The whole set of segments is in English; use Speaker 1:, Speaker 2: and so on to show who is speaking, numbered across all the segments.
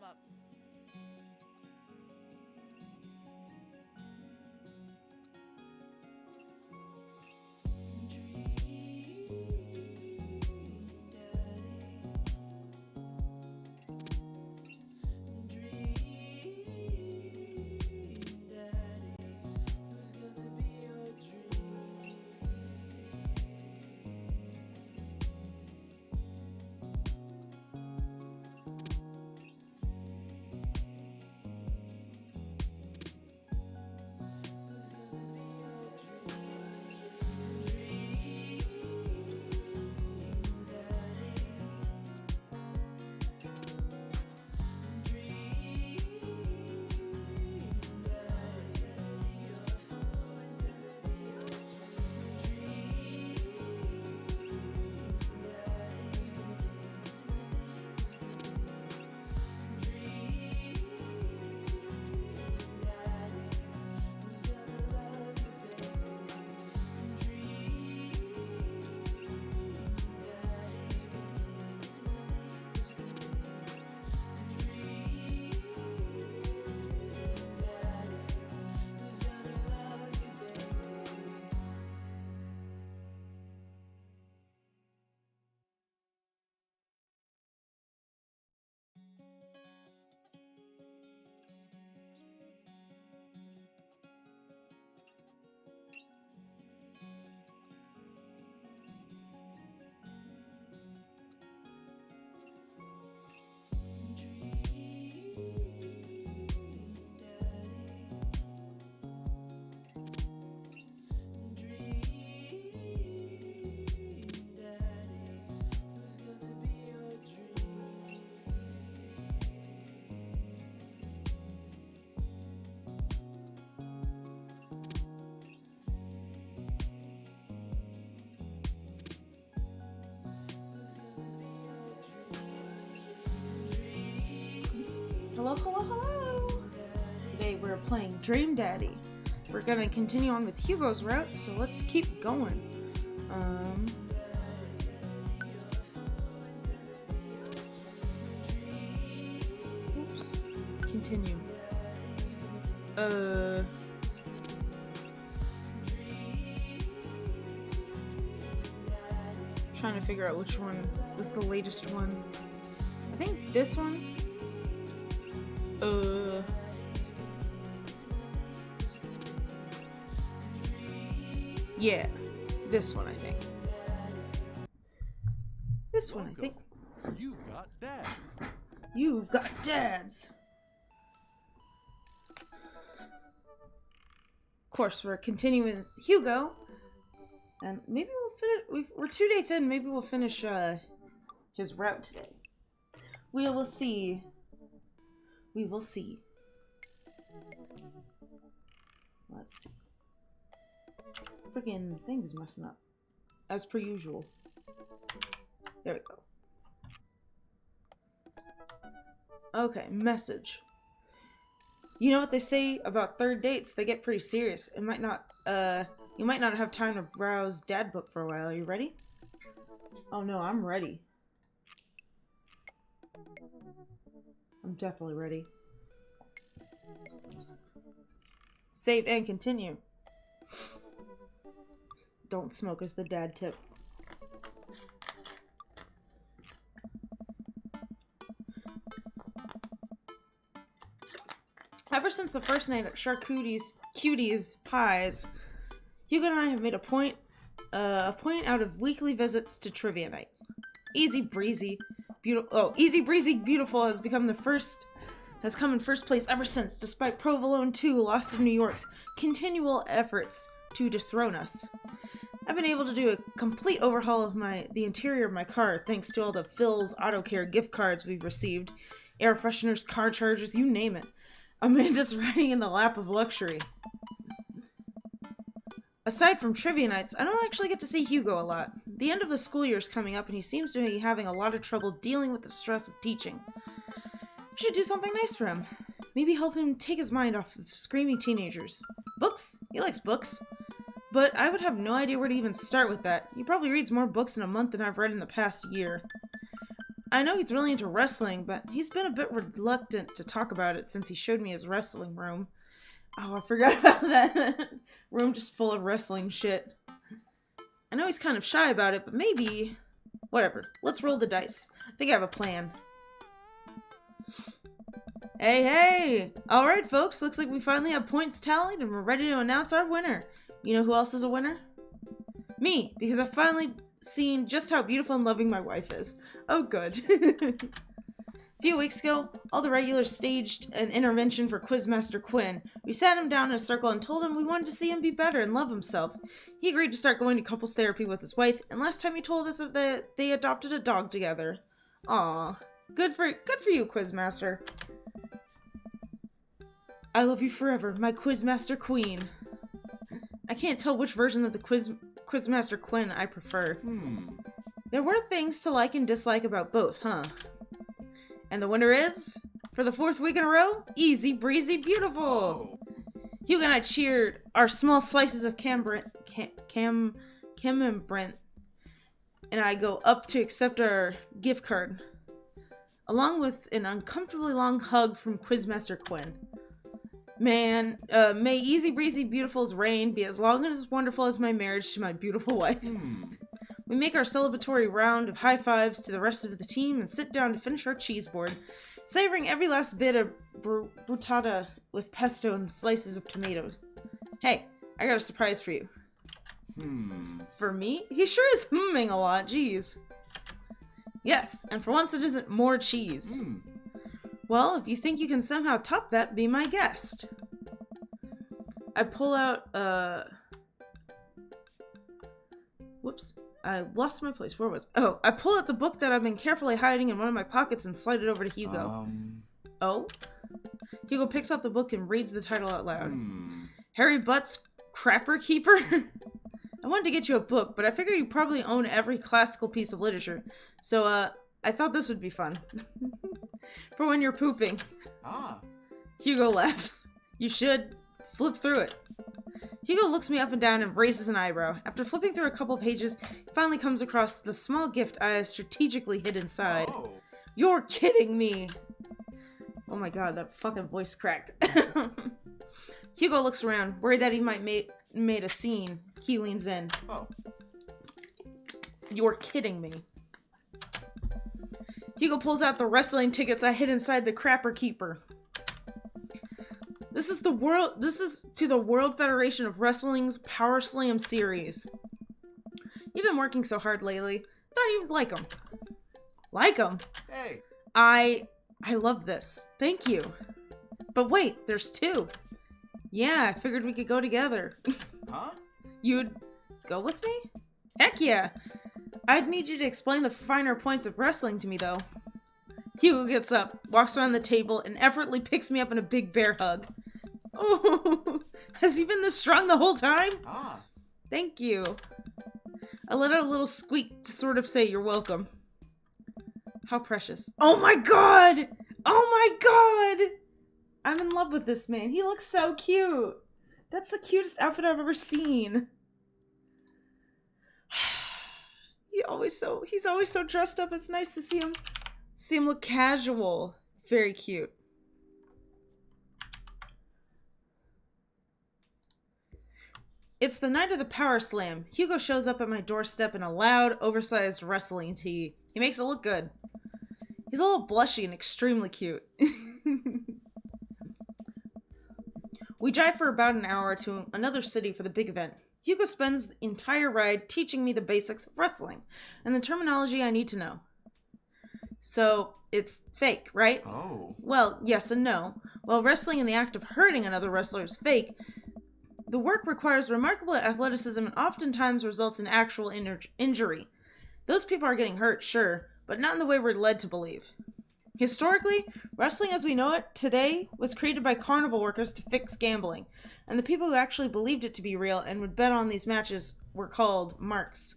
Speaker 1: up.
Speaker 2: Hello, hello, hello! Today we're playing Dream Daddy. We're gonna continue on with Hugo's route, so let's keep going. Oops. Continue. Trying to figure out which one was the latest one. I think this one. Yeah, this one I think. This one I think.
Speaker 3: You've got dads.
Speaker 2: You've got dads. Of course, we're continuing with Hugo, and maybe we'll finish. We're 2 dates in. Maybe we'll finish his route today. We will see. We will see. Let's see. Freaking thing's messing up. As per usual. There we go. Okay, message. You know what they say about third dates? They get pretty serious. It might not, you might not have time to browse dad book for a while. Are you ready? Oh no, I'm ready. I'm definitely ready. Save and continue. Don't smoke is the dad tip. Ever since the first night at Charcutie's Cuties Pies, Hugo and I have made a point out of weekly visits to trivia night. Easy breezy beautiful has come in first place ever since, despite Provolone 2 Lost in New York's continual efforts to dethrone us. I've been able to do a complete overhaul of the interior of my car thanks to all the Phil's Auto Care gift cards we've received, air fresheners, car chargers, you name it. Amanda's riding in the lap of luxury. Aside from trivia nights, I don't actually get to see Hugo a lot. The end of the school year is coming up and he seems to be having a lot of trouble dealing with the stress of teaching. I should do something nice for him. Maybe help him take his mind off of screaming teenagers. Books? He likes books. But I would have no idea where to even start with that. He probably reads more books in a month than I've read in the past year. I know he's really into wrestling, but he's been a bit reluctant to talk about it since he showed me his wrestling room. Oh, I forgot about that. Room just full of wrestling shit. I know he's kind of shy about it, but maybe... Whatever. Let's roll the dice. I think I have a plan. Hey, hey! Alright, folks. Looks like we finally have points tallied and we're ready to announce our winner. You know who else is a winner? Me, because I've finally seen just how beautiful and loving my wife is. Oh, good. A few weeks ago, all the regulars staged an intervention for Quizmaster Quinn. We sat him down in a circle and told him we wanted to see him be better and love himself. He agreed to start going to couples therapy with his wife, and last time he told us that they adopted a dog together. Aw, good for you, Quizmaster. I love you forever, my Quizmaster Queen. I can't tell which version of the Quizmaster Quinn I prefer. There were things to like and dislike about both, huh? And the winner is, for the 4th week in a row, Easy Breezy Beautiful.
Speaker 3: Oh.
Speaker 2: Hugo and I cheered our small slices of camembert, and I go up to accept our gift card, along with an uncomfortably long hug from Quizmaster Quinn. Man, may Easy Breezy Beautiful's reign be as long and as wonderful as my marriage to my beautiful wife. We make our celebratory round of high fives to the rest of the team and sit down to finish our cheese board, savoring every last bit of bruschetta with pesto and slices of tomatoes. Hey, I got a surprise for you. For me? He sure is humming a lot, jeez. Yes, and for once it isn't more cheese. Well, if you think you can somehow top that, be my guest. I pull out, whoops. I lost my place. Where was I? Oh, I pull out the book that I've been carefully hiding in one of my pockets and slide it over to Hugo. Oh? Hugo picks up the book and reads the title out loud. Harry Butt's Crapper Keeper? I wanted to get you a book, but I figured you probably own every classical piece of literature. So, I thought this would be fun. For when you're pooping. Hugo laughs. You should. Flip through it. Hugo looks me up and down and raises an eyebrow. After flipping through a couple pages, he finally comes across the small gift I strategically hid inside. You're kidding me! Oh my god, that fucking voice crack. Hugo looks around, worried that he might made a scene. He leans in. You're kidding me. Hugo pulls out the wrestling tickets I hid inside the Crapper Keeper. This is to the World Federation of Wrestling's Power Slam series. You've been working so hard lately. Thought you'd like them. Like them?
Speaker 3: Hey.
Speaker 2: I love this. Thank you. But wait, there's 2. Yeah, I figured we could go together.
Speaker 3: Huh?
Speaker 2: You'd go with me? Heck yeah. I'd need you to explain the finer points of wrestling to me, though. Hugo gets up, walks around the table, and effortlessly picks me up in a big bear hug. Oh, has he been this strong the whole time? Thank you. I let out a little squeak to sort of say you're welcome. How precious. Oh my god! Oh my god! I'm in love with this man. He looks so cute. That's the cutest outfit I've ever seen. He's always so dressed up. It's nice to see him look casual. Very cute. It's the night of the Power Slam. Hugo shows up at my doorstep in a loud, oversized wrestling tee. He makes it look good. He's a little blushy and extremely cute. We drive for about an hour to another city for the big event. Hugo spends the entire ride teaching me the basics of wrestling and the terminology I need to know. So, it's fake, right?
Speaker 3: Oh.
Speaker 2: Well, yes and no. While wrestling in the act of hurting another wrestler is fake, the work requires remarkable athleticism and oftentimes results in actual injury. Those people are getting hurt, sure, but not in the way we're led to believe. Historically, wrestling as we know it today was created by carnival workers to fix gambling, and the people who actually believed it to be real and would bet on these matches were called marks.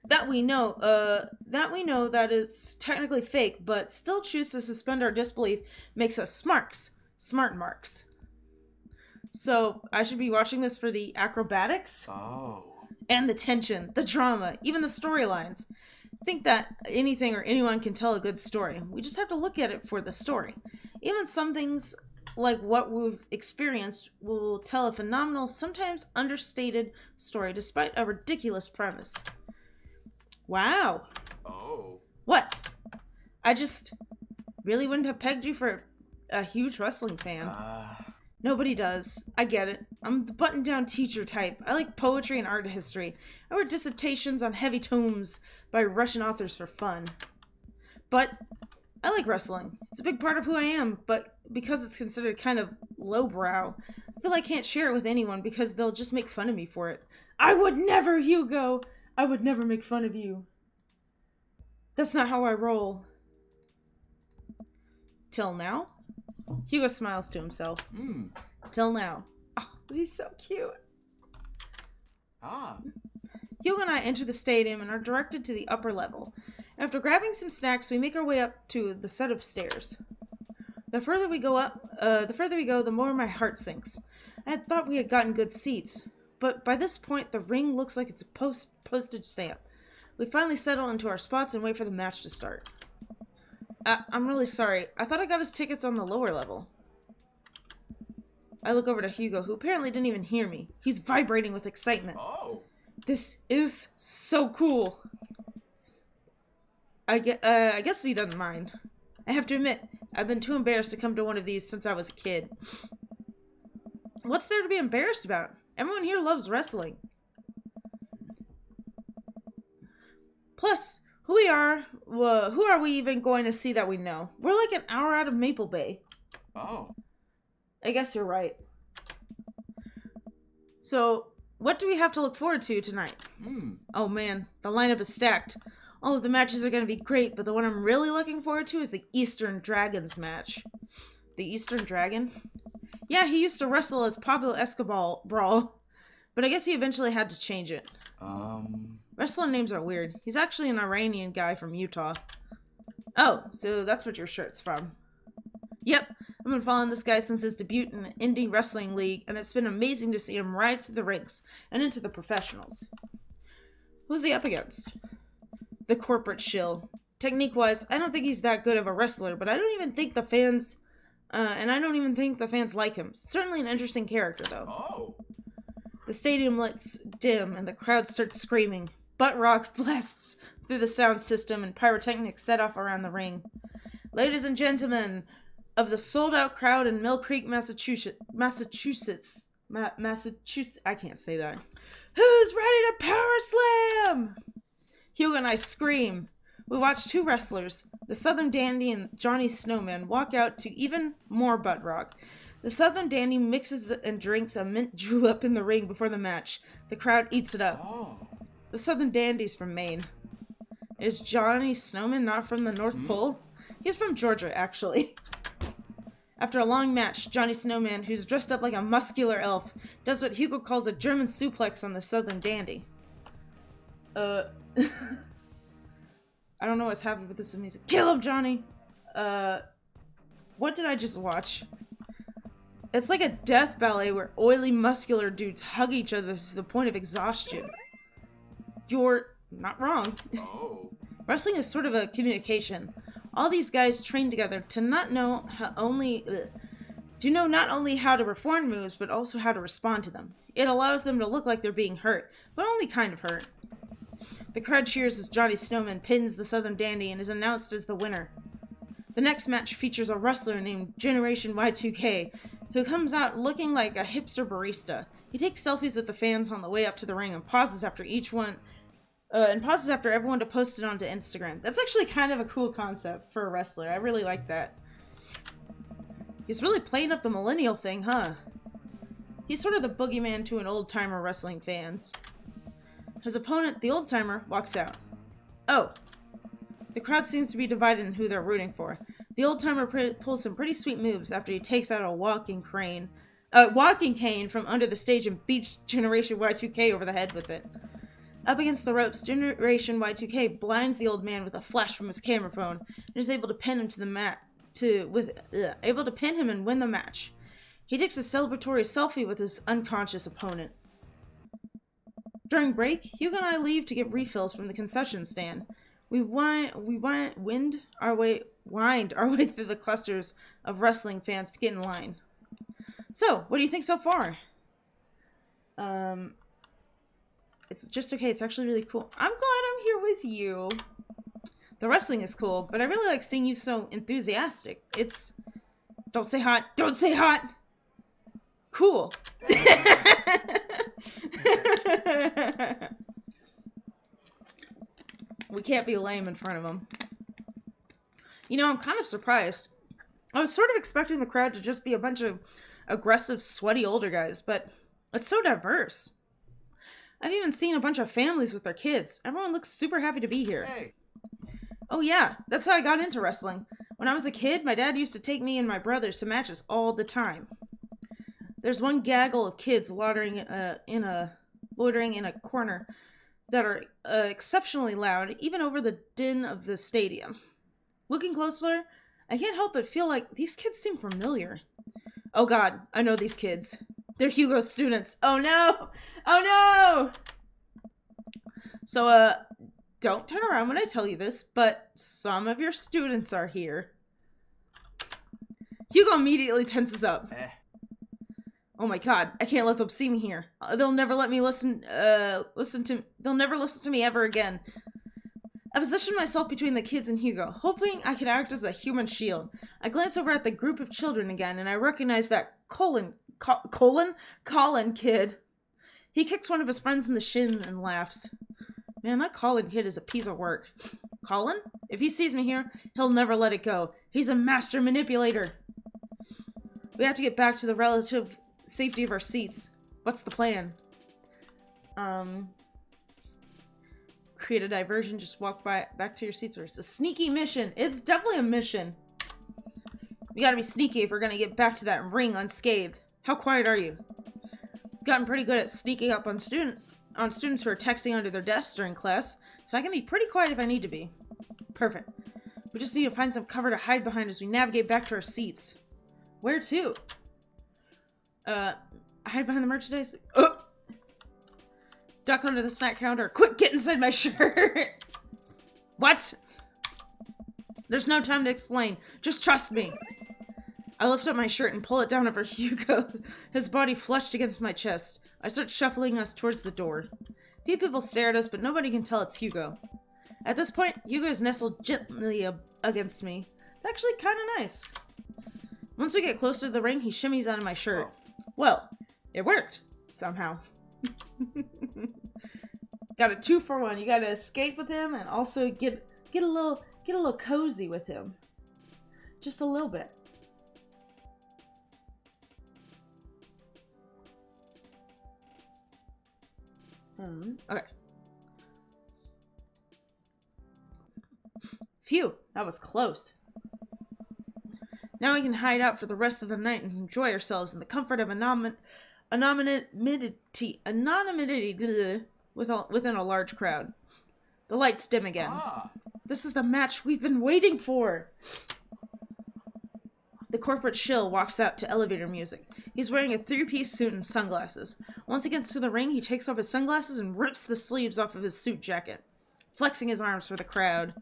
Speaker 2: That we know that it's technically fake, but still choose to suspend our disbelief makes us smart marks. So, I should be watching this for the acrobatics?
Speaker 3: Oh.
Speaker 2: And the tension, the drama, even the storylines. think that anything or anyone can tell a good story. We just have to look at it for the story. Even some things like what we've experienced will tell a phenomenal, sometimes understated story despite a ridiculous premise. Wow.
Speaker 1: Oh.
Speaker 2: What? I just really wouldn't have pegged you for a huge wrestling fan. Nobody does. I get it. I'm the button-down teacher type. I like poetry and art history. I wrote dissertations on heavy tomes by Russian authors for fun. But I like wrestling. It's a big part of who I am, but because it's considered kind of lowbrow, I feel I can't share it with anyone because they'll just make fun of me for it. I would never, Hugo! I would never make fun of you. That's not how I roll. Till now? Hugo smiles to himself. Till now. Oh, he's so cute. Hugo and I enter the stadium and are directed to the upper level. After grabbing some snacks, we make our way up to the set of stairs. The further we go, the more my heart sinks. I had thought we had gotten good seats, but by this point, the ring looks like it's a postage stamp. We finally settle into our spots and wait for the match to start. I'm really sorry. I thought I got his tickets on the lower level. I look over to Hugo, who apparently didn't even hear me. He's vibrating with excitement.
Speaker 1: Oh.
Speaker 2: This is so cool. I guess he doesn't mind. I have to admit, I've been too embarrassed to come to one of these since I was a kid. What's there to be embarrassed about? Everyone here loves wrestling. Plus, who are we even going to see that we know? We're like an hour out of Maple Bay.
Speaker 1: Oh.
Speaker 2: I guess you're right. So, what do we have to look forward to tonight? Oh man, the lineup is stacked. All of the matches are going to be great, but the one I'm really looking forward to is the Eastern Dragons match. The Eastern Dragon? Yeah, he used to wrestle as Pablo Escobar, but I guess he eventually had to change it. Wrestler names are weird. He's actually an Iranian guy from Utah. Oh, so that's what your shirt's from. Yep, I've been following this guy since his debut in the Indie Wrestling League, and it's been amazing to see him rise through the ranks and into the professionals. Who's he up against? The corporate shill. Technique-wise, I don't think he's that good of a wrestler, but I don't even think the fans like him. Certainly an interesting character, though.
Speaker 1: Oh.
Speaker 2: The stadium lights dim, and the crowd starts screaming. Butt rock blasts through the sound system, and pyrotechnics set off around the ring. Ladies and gentlemen of the sold-out crowd in Mill Creek, Massachusetts, I can't say that. Who's ready to power slam? Hugo and I scream. We watch two wrestlers, the Southern Dandy and Johnny Snowman, walk out to even more butt rock. The Southern Dandy mixes and drinks a mint julep in the ring before the match. The crowd eats it up.
Speaker 1: Oh.
Speaker 2: The Southern Dandy's from Maine. Is Johnny Snowman not from the North Pole? He's from Georgia, actually. After a long match, Johnny Snowman, who's dressed up like a muscular elf, does what Hugo calls a German suplex on the Southern Dandy. I don't know what's happening, but this is amazing. Kill him, Johnny! What did I just watch? It's like a death ballet where oily, muscular dudes hug each other to the point of exhaustion. You're not wrong.
Speaker 1: Oh.
Speaker 2: Wrestling is sort of a communication. All these guys train together to not know not only how to perform moves, but also how to respond to them. It allows them to look like they're being hurt, but only kind of hurt. The crowd cheers as Johnny Snowman pins the Southern Dandy and is announced as the winner. The next match features a wrestler named Generation Y2K, who comes out looking like a hipster barista. He takes selfies with the fans on the way up to the ring and pauses after everyone to post it onto Instagram. That's actually kind of a cool concept for a wrestler. I really like that. He's really playing up the millennial thing, huh? He's sort of the boogeyman to an old-timer wrestling fans. His opponent, the old-timer, walks out. Oh. The crowd seems to be divided in who they're rooting for. The old-timer pulls some pretty sweet moves after he takes out a walking cane from under the stage and beats Generation Y2K over the head with it. Up against the ropes, Generation Y2K blinds the old man with a flash from his camera phone and is able to pin him to the mat able to pin him and win the match. He takes a celebratory selfie with his unconscious opponent. During break, Hugo and I leave to get refills from the concession stand. wind our way through the clusters of wrestling fans to get in line. So, what do you think so far? It's just okay. It's actually really cool. I'm glad I'm here with you. The wrestling is cool, but I really like seeing you so enthusiastic. It's... Don't say hot. Don't say hot! Cool. We can't be lame in front of them. You know, I'm kind of surprised. I was sort of expecting the crowd to just be a bunch of aggressive, sweaty older guys, but it's so diverse. I've even seen a bunch of families with their kids. Everyone looks super happy to be here.
Speaker 1: Hey.
Speaker 2: Oh yeah, that's how I got into wrestling. When I was a kid, my dad used to take me and my brothers to matches all the time. There's one gaggle of kids loitering in a corner that are exceptionally loud, even over the din of the stadium. Looking closer, I can't help but feel like these kids seem familiar. Oh god, I know these kids. They're Hugo's students. Oh no! Oh no! So, don't turn around when I tell you this, but some of your students are here. Hugo immediately tenses up. Oh my god, I can't let them see me here. They'll never let me they'll never listen to me ever again. I positioned myself between the kids and Hugo, hoping I could act as a human shield. I glance over at the group of children again, and I recognize that Colin kid. He kicks one of his friends in the shin and laughs. Man, that Colin kid is a piece of work. Colin? If he sees me here, he'll never let it go. He's a master manipulator. We have to get back to the relative safety of our seats. What's the plan? Create a diversion, just walk back to your seats. Or it's a sneaky mission. It's definitely a mission. We gotta be sneaky if we're gonna get back to that ring unscathed. How quiet are you? Gotten pretty good at sneaking up on students who are texting under their desks during class, so I can be pretty quiet if I need to be. Perfect. We just need to find some cover to hide behind as we navigate back to our seats. Where to? Hide behind the merchandise. Duck under the snack counter. Quick, get inside my shirt. What? There's no time to explain. Just trust me. I lift up my shirt and pull it down over Hugo, his body flushed against my chest. I start shuffling us towards the door. A few people stare at us, but nobody can tell it's Hugo. At this point, Hugo is nestled gently against me. It's actually kind of nice. Once we get closer to the ring, he shimmies out of my shirt. Well, it worked. Somehow. Got a 2-for-1. You gotta escape with him and also get a little cozy with him. Just a little bit. Okay. Phew, that was close. Now we can hide out for the rest of the night and enjoy ourselves in the comfort of anonymity within a large crowd. The lights dim again. This is the match we've been waiting for. The corporate shill walks out to elevator music. He's wearing a 3-piece suit and sunglasses. Once he gets to the ring, he takes off his sunglasses and rips the sleeves off of his suit jacket, flexing his arms for the crowd.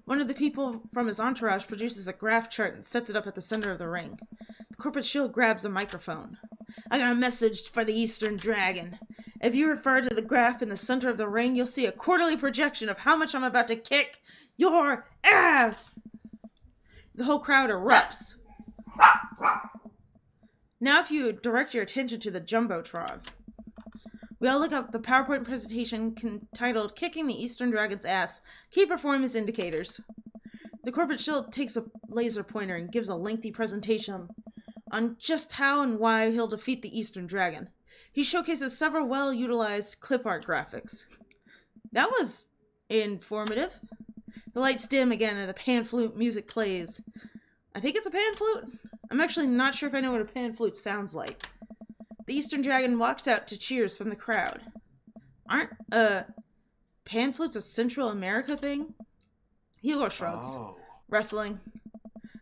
Speaker 2: One of the people from his entourage produces a graph chart and sets it up at the center of the ring. The corporate shill grabs a microphone. I got a message for the Eastern Dragon. If you refer to the graph in the center of the ring, you'll see a quarterly projection of how much I'm about to kick your ass. The whole crowd erupts. Now if you direct your attention to the Jumbotron. We all look up the PowerPoint presentation titled Kicking the Eastern Dragon's Ass. Key performance indicators. The corporate shield takes a laser pointer and gives a lengthy presentation on just how and why he'll defeat the Eastern Dragon. He showcases several well-utilized clip art graphics. That was informative. The lights dim again and the pan flute music plays. I think it's a pan flute? I'm actually not sure if I know what a pan flute sounds like. The Eastern Dragon walks out to cheers from the crowd. Aren't, pan flutes a Central America thing? Hugo shrugs. Wrestling.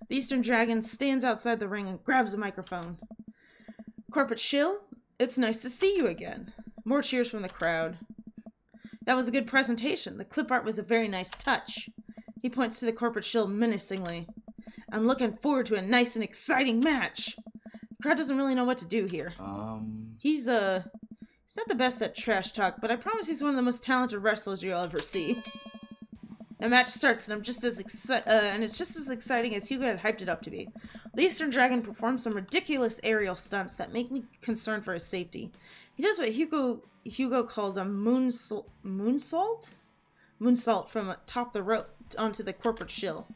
Speaker 2: The Eastern Dragon stands outside the ring and grabs a microphone. Corporate shill, it's nice to see you again. More cheers from the crowd. That was a good presentation. The clip art was a very nice touch. He points to the corporate shield menacingly. I'm looking forward to a nice and exciting match. The crowd doesn't really know what to do here. He's not the best at trash talk, but I promise he's one of the most talented wrestlers you'll ever see. The match starts, and I'm just as it's just as exciting as Hugo had hyped it up to be. The Eastern Dragon performs some ridiculous aerial stunts that make me concerned for his safety. He does what Hugo calls a moonsault from atop the rope onto the corporate shill.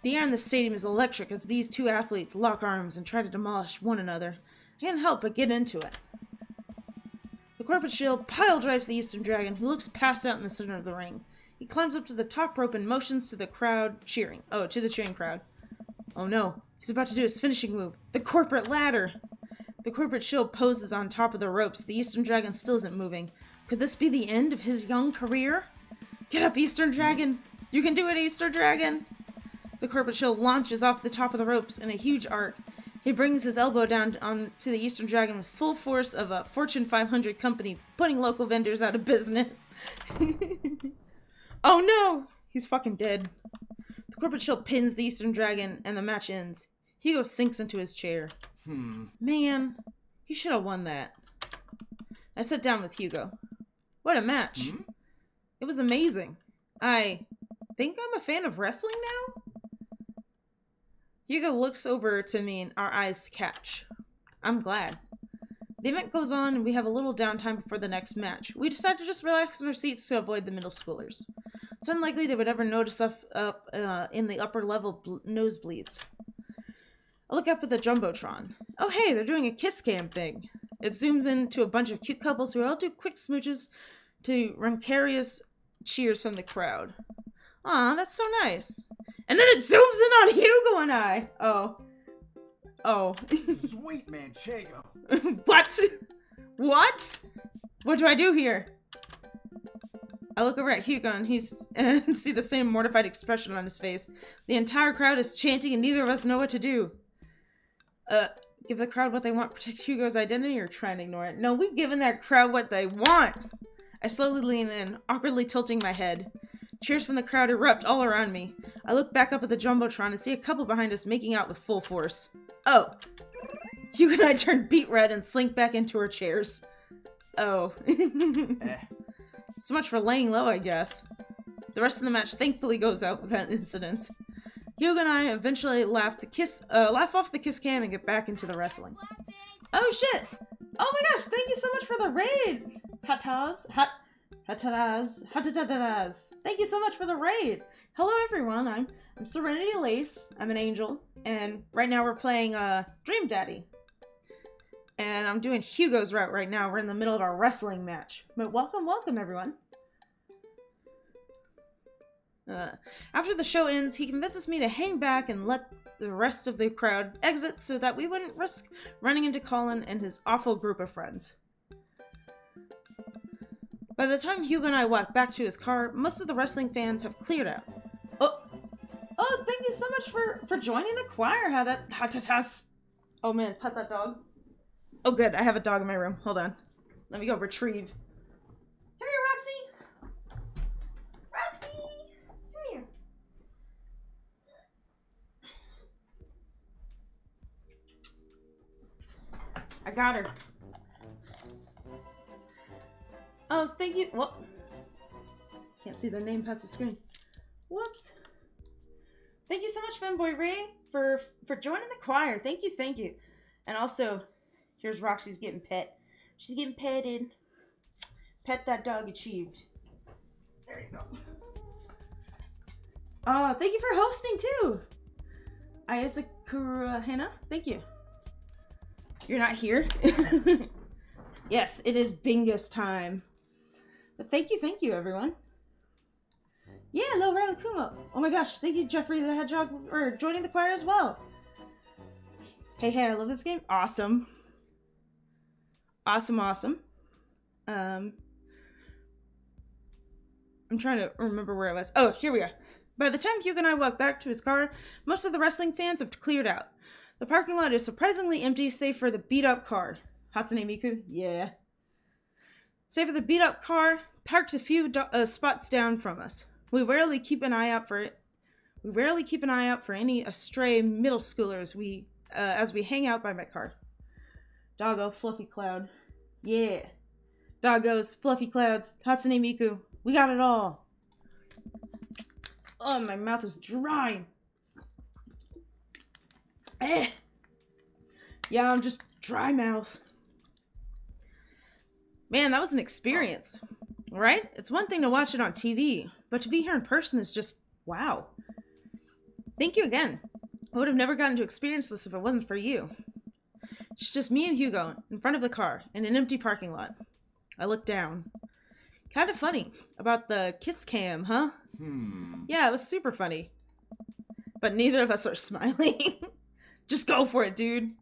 Speaker 2: The air in the stadium is electric as these two athletes lock arms and try to demolish one another. I can't help but get into it. The corporate shill pile drives the Eastern Dragon, who looks passed out in the center of the ring. He climbs up to the top rope and motions to the crowd cheering. Oh, to the cheering crowd. Oh no, he's about to do his finishing move. The corporate ladder! The corporate shield poses on top of the ropes. The Eastern Dragon still isn't moving. Could this be the end of his young career? Get up, Eastern Dragon! You can do it, Eastern Dragon! The corporate shield launches off the top of the ropes in a huge arc. He brings his elbow down onto the Eastern Dragon with full force of a Fortune 500 company putting local vendors out of business. Oh no! He's fucking dead. The corporate shield pins the Eastern Dragon and the match ends. Hugo sinks into his chair. Man, he should have won that. I sat down with Hugo. What a match. It was amazing. I think I'm a fan of wrestling now? Hugo looks over to me and our eyes catch. I'm glad. The event goes on and we have a little downtime before the next match. We decide to just relax in our seats to avoid the middle schoolers. It's unlikely they would ever notice us up in the upper level nosebleeds. I look up at the Jumbotron. Oh hey, they're doing a kiss cam thing. It zooms in to a bunch of cute couples who all do quick smooches to ramcarious cheers from the crowd. Aw, that's so nice. And then it zooms in on Hugo and I. Oh.
Speaker 1: Sweet manchego.
Speaker 2: What? What? What do I do here? I look over at Hugo and see the same mortified expression on his face. The entire crowd is chanting and neither of us know what to do. Give the crowd what they want, protect Hugo's identity, or try and ignore it? No, we've given that crowd what they want. I slowly lean in, awkwardly tilting my head. Cheers from the crowd erupt all around me. I look back up at the Jumbotron and see a couple behind us making out with full force. Oh. Hugo and I turn beet red and slink back into our chairs. Oh. So much for laying low, I guess. The rest of the match thankfully goes out without incidents. Hugo and I eventually laugh off the kiss cam and get back into the wrestling. Oh shit! Oh my gosh, thank you so much for the raid! Hataz. Thank you so much for the raid! Hello everyone, I'm Serenity Lace, I'm an angel, and right now we're playing Dream Daddy. And I'm doing Hugo's route right now. We're in the middle of our wrestling match. But welcome everyone. After the show ends, he convinces me to hang back and let the rest of the crowd exit so that we wouldn't risk running into Colin and his awful group of friends. By the time Hugo and I walk back to his car, most of the wrestling fans have cleared out. Oh, thank you so much for joining the choir. Oh man, pet that dog. Oh good, I have a dog in my room. Hold on. Let me go retrieve. Come here, Roxy! Roxy! Come here. I got her. Oh, thank you. Well, can't see the name past the screen. Whoops. Thank you so much, Fanboy Ray, for joining the choir. Thank you. And also, here's Roxy's getting pet. She's getting petted. Pet that dog achieved. There you go. Oh, thank you for hosting too. Ayazakura Hannah, thank you. You're not here? Yes, it is Bingus time. But thank you, everyone. Yeah, Lil Riley Kuma. Oh my gosh, thank you, Jeffrey the Hedgehog, for joining the choir as well. Hey, I love this game. Awesome. Awesome. I'm trying to remember where I was. Oh, here we are. By the time Hugo and I walk back to his car, most of the wrestling fans have cleared out. The parking lot is surprisingly empty, save for the beat-up car. Hatsune Miku? Yeah. Save for the beat-up car, parked a few spots down from us. We rarely keep an eye out for any astray middle schoolers as we hang out by my car. Doggo, fluffy cloud. Yeah. Doggos, fluffy clouds, Hatsune Miku. We got it all. Oh, my mouth is dry. Eh. Yeah, I'm just dry mouth. Man, that was an experience, right? It's one thing to watch it on TV, but to be here in person is just, wow. Thank you again. I would have never gotten to experience this if it wasn't for you. It's just me and Hugo in front of the car in an empty parking lot. I look down. Kind of funny about the kiss cam, huh? Yeah, it was super funny. But neither of us are smiling. Just go for it, dude.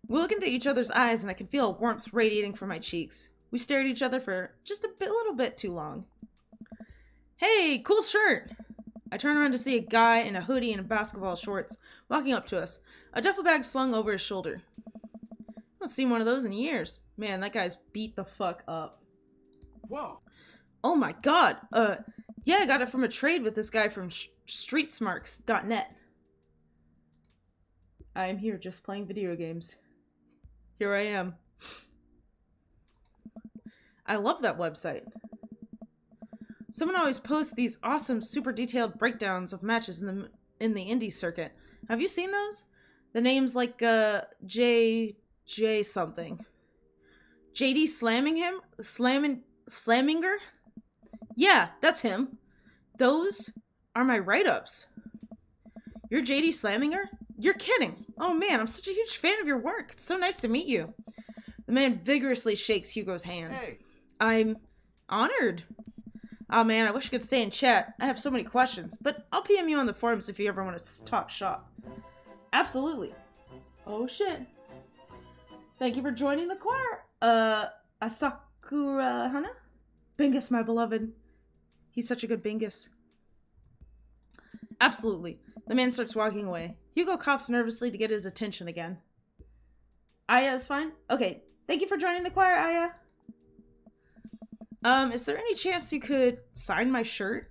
Speaker 2: We look into each other's eyes and I can feel warmth radiating from my cheeks. We stare at each other for just a little bit too long. Hey, cool shirt! I turn around to see a guy in a hoodie and basketball shorts walking up to us, a duffel bag slung over his shoulder. I haven't seen one of those in years. Man, that guy's beat the fuck up.
Speaker 1: Whoa.
Speaker 2: Oh my god. Yeah, I got it from a trade with this guy from streetsmarks.net. I am here just playing video games. Here I am. I love that website. Someone always posts these awesome, super detailed breakdowns of matches in the indie circuit. Have you seen those? The names like J something. JD Slaminger? Yeah, that's him. Those are my write-ups. You're JD Slaminger? You're kidding. Oh man, I'm such a huge fan of your work. It's so nice to meet you. The man vigorously shakes Hugo's hand.
Speaker 1: Hey.
Speaker 2: I'm honored. Oh man, I wish I could stay and chat. I have so many questions, but I'll PM you on the forums if you ever want to talk shop. Absolutely. Oh shit. Thank you for joining the choir. Asakura Hana? Bingus, my beloved. He's such a good Bingus. Absolutely. The man starts walking away. Hugo coughs nervously to get his attention again. Aya is fine? Okay. Thank you for joining the choir, Aya. Is there any chance you could sign my shirt?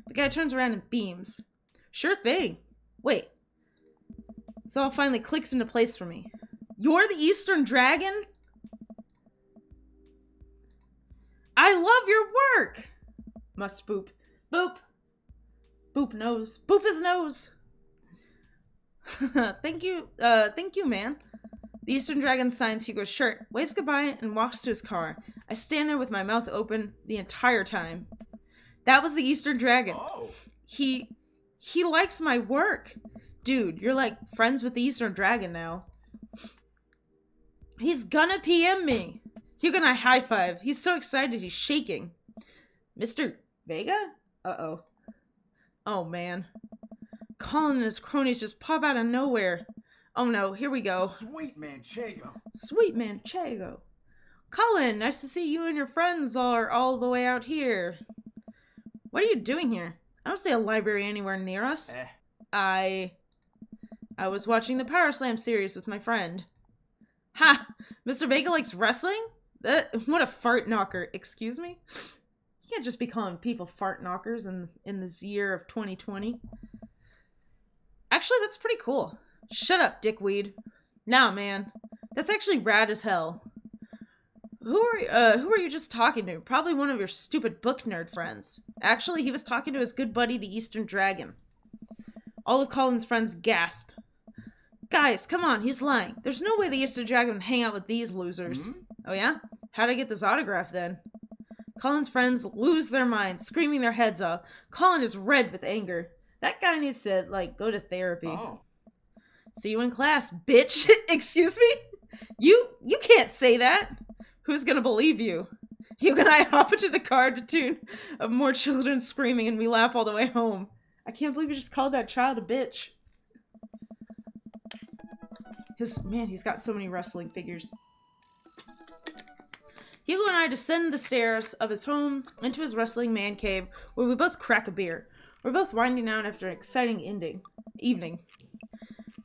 Speaker 2: The guy turns around and beams. Sure thing. Wait. It all finally clicks into place for me. You're the Eastern Dragon? I love your work! Must boop. Boop. Boop nose. Boop his nose. Thank you, man. The Eastern Dragon signs Hugo's shirt, waves goodbye, and walks to his car. I stand there with my mouth open the entire time. That was the Eastern Dragon.
Speaker 1: Oh.
Speaker 2: He likes my work. Dude, you're like friends with the Eastern Dragon now. He's gonna PM me. Hugo and I high five. He's so excited he's shaking. Mr. Vega? Uh-oh. Oh, man. Colin and his cronies just pop out of nowhere. Oh no, here we go.
Speaker 1: Sweet Manchego.
Speaker 2: Sweet Manchego. Colin, nice to see you and your friends are all the way out here. What are you doing here? I don't see a library anywhere near us. I was watching the Power Slam series with my friend. Ha! Mr. Vega likes wrestling? What a fart knocker. Excuse me? You can't just be calling people fart knockers in this year of 2020. Actually, that's pretty cool. Shut up, dickweed. Nah, man. That's actually rad as hell. Who are you just talking to? Probably one of your stupid book nerd friends. Actually, he was talking to his good buddy, the Eastern Dragon. All of Colin's friends gasp. Guys, come on, he's lying. There's no way the Eastern Dragon would hang out with these losers. Mm-hmm. Oh yeah? How'd I get this autograph then? Colin's friends lose their minds, screaming their heads off. Colin is red with anger. That guy needs to, go to therapy. Oh. See you in class, bitch. Excuse me? You can't say that. Who's gonna believe you? Hugo and I hop into the car to tune of more children screaming and we laugh all the way home. I can't believe you just called that child a bitch. He's got so many wrestling figures. Hugo and I descend the stairs of his home into his wrestling man cave where we both crack a beer. We're both winding down after an exciting evening.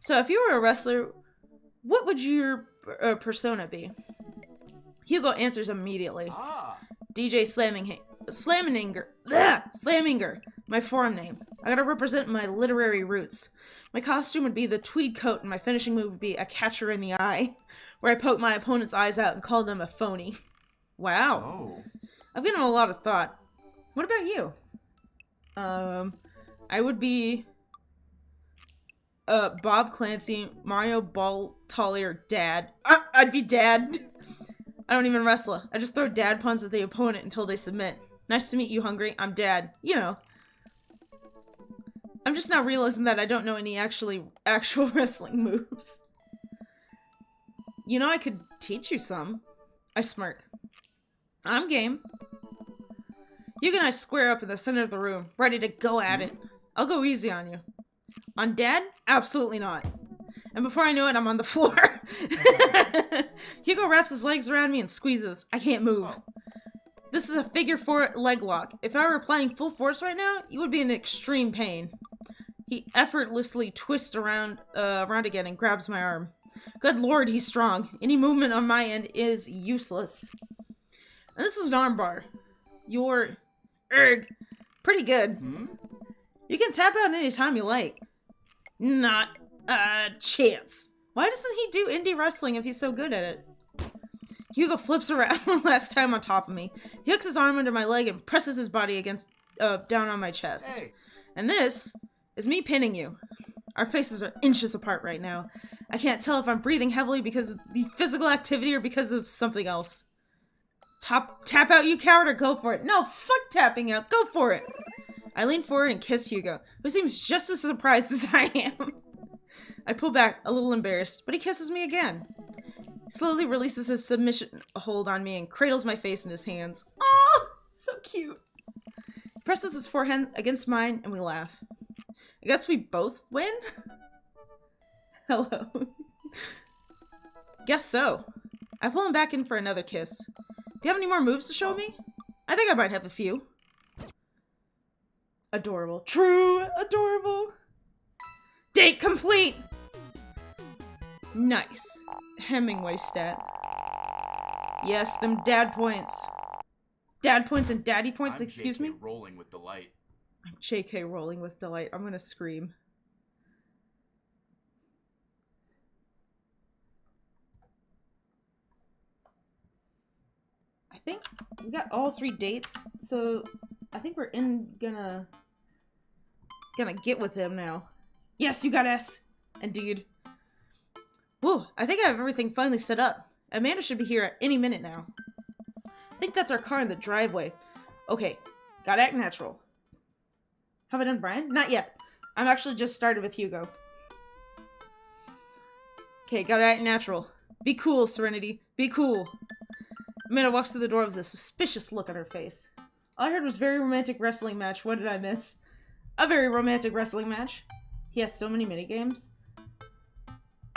Speaker 2: So if you were a wrestler, what would your persona be? Hugo answers immediately.
Speaker 1: Ah.
Speaker 2: DJ Slaminger, my forum name. I gotta represent my literary roots. My costume would be the tweed coat, and my finishing move would be a catcher in the eye, where I poke my opponent's eyes out and call them a phony. Wow.
Speaker 1: Oh.
Speaker 2: I've given it a lot of thought. What about you? I would be Bob Clancy, Mario Baltalier, Dad. I'd be Dad. I don't even wrestle. I just throw dad puns at the opponent until they submit. Nice to meet you, Hungry. I'm Dad. You know. I'm just now realizing that I don't know any actual wrestling moves. You know, I could teach you some. I smirk. I'm game. Hugo and I square up in the center of the room, ready to go at it. I'll go easy on you. On Dad? Absolutely not. And before I know it, I'm on the floor. Hugo wraps his legs around me and squeezes. I can't move. This is a figure 4 leg lock. If I were applying full force right now, you would be in extreme pain. He effortlessly twists around again and grabs my arm. Good lord, he's strong. Any movement on my end is useless. And this is an arm bar. You're... pretty good. You can tap out anytime you like. Not a chance. Why doesn't he do indie wrestling if he's so good at it? Hugo flips around one last time on top of me. He hooks his arm under my leg and presses his body against down on my chest.
Speaker 1: Hey.
Speaker 2: And this is me pinning you. Our faces are inches apart right now. I can't tell if I'm breathing heavily because of the physical activity or because of something else. Tap out, you coward, or go for it. No, fuck tapping out. Go for it. I lean forward and kiss Hugo, who seems just as surprised as I am. I pull back, a little embarrassed, but he kisses me again. He slowly releases his submission hold on me and cradles my face in his hands. Oh, so cute. He presses his forehead against mine and we laugh. I guess we both win? Hello. Guess so. I pull him back in for another kiss. Do you have any more moves to show me? I think I might have a few. Adorable. True. Adorable. Date complete! Nice. Hemingway stat. Yes, them dad points. Dad points and daddy points, excuse me?
Speaker 1: I'm rolling with delight.
Speaker 2: I'm JK rolling with delight. I'm gonna scream. I think we got all 3 dates, so I think we're gonna get with him now. Yes, you got S. Indeed. Whoa, I think I have everything finally set up. Amanda should be here at any minute now. I think that's our car in the driveway. Okay, gotta act natural. Have I done Brian? Not yet. I'm actually just started with Hugo. Okay, gotta act natural. Be cool, Serenity. Be cool. Amanda walks through the door with a suspicious look on her face. All I heard was very romantic wrestling match. What did I miss? A very romantic wrestling match. He has so many minigames.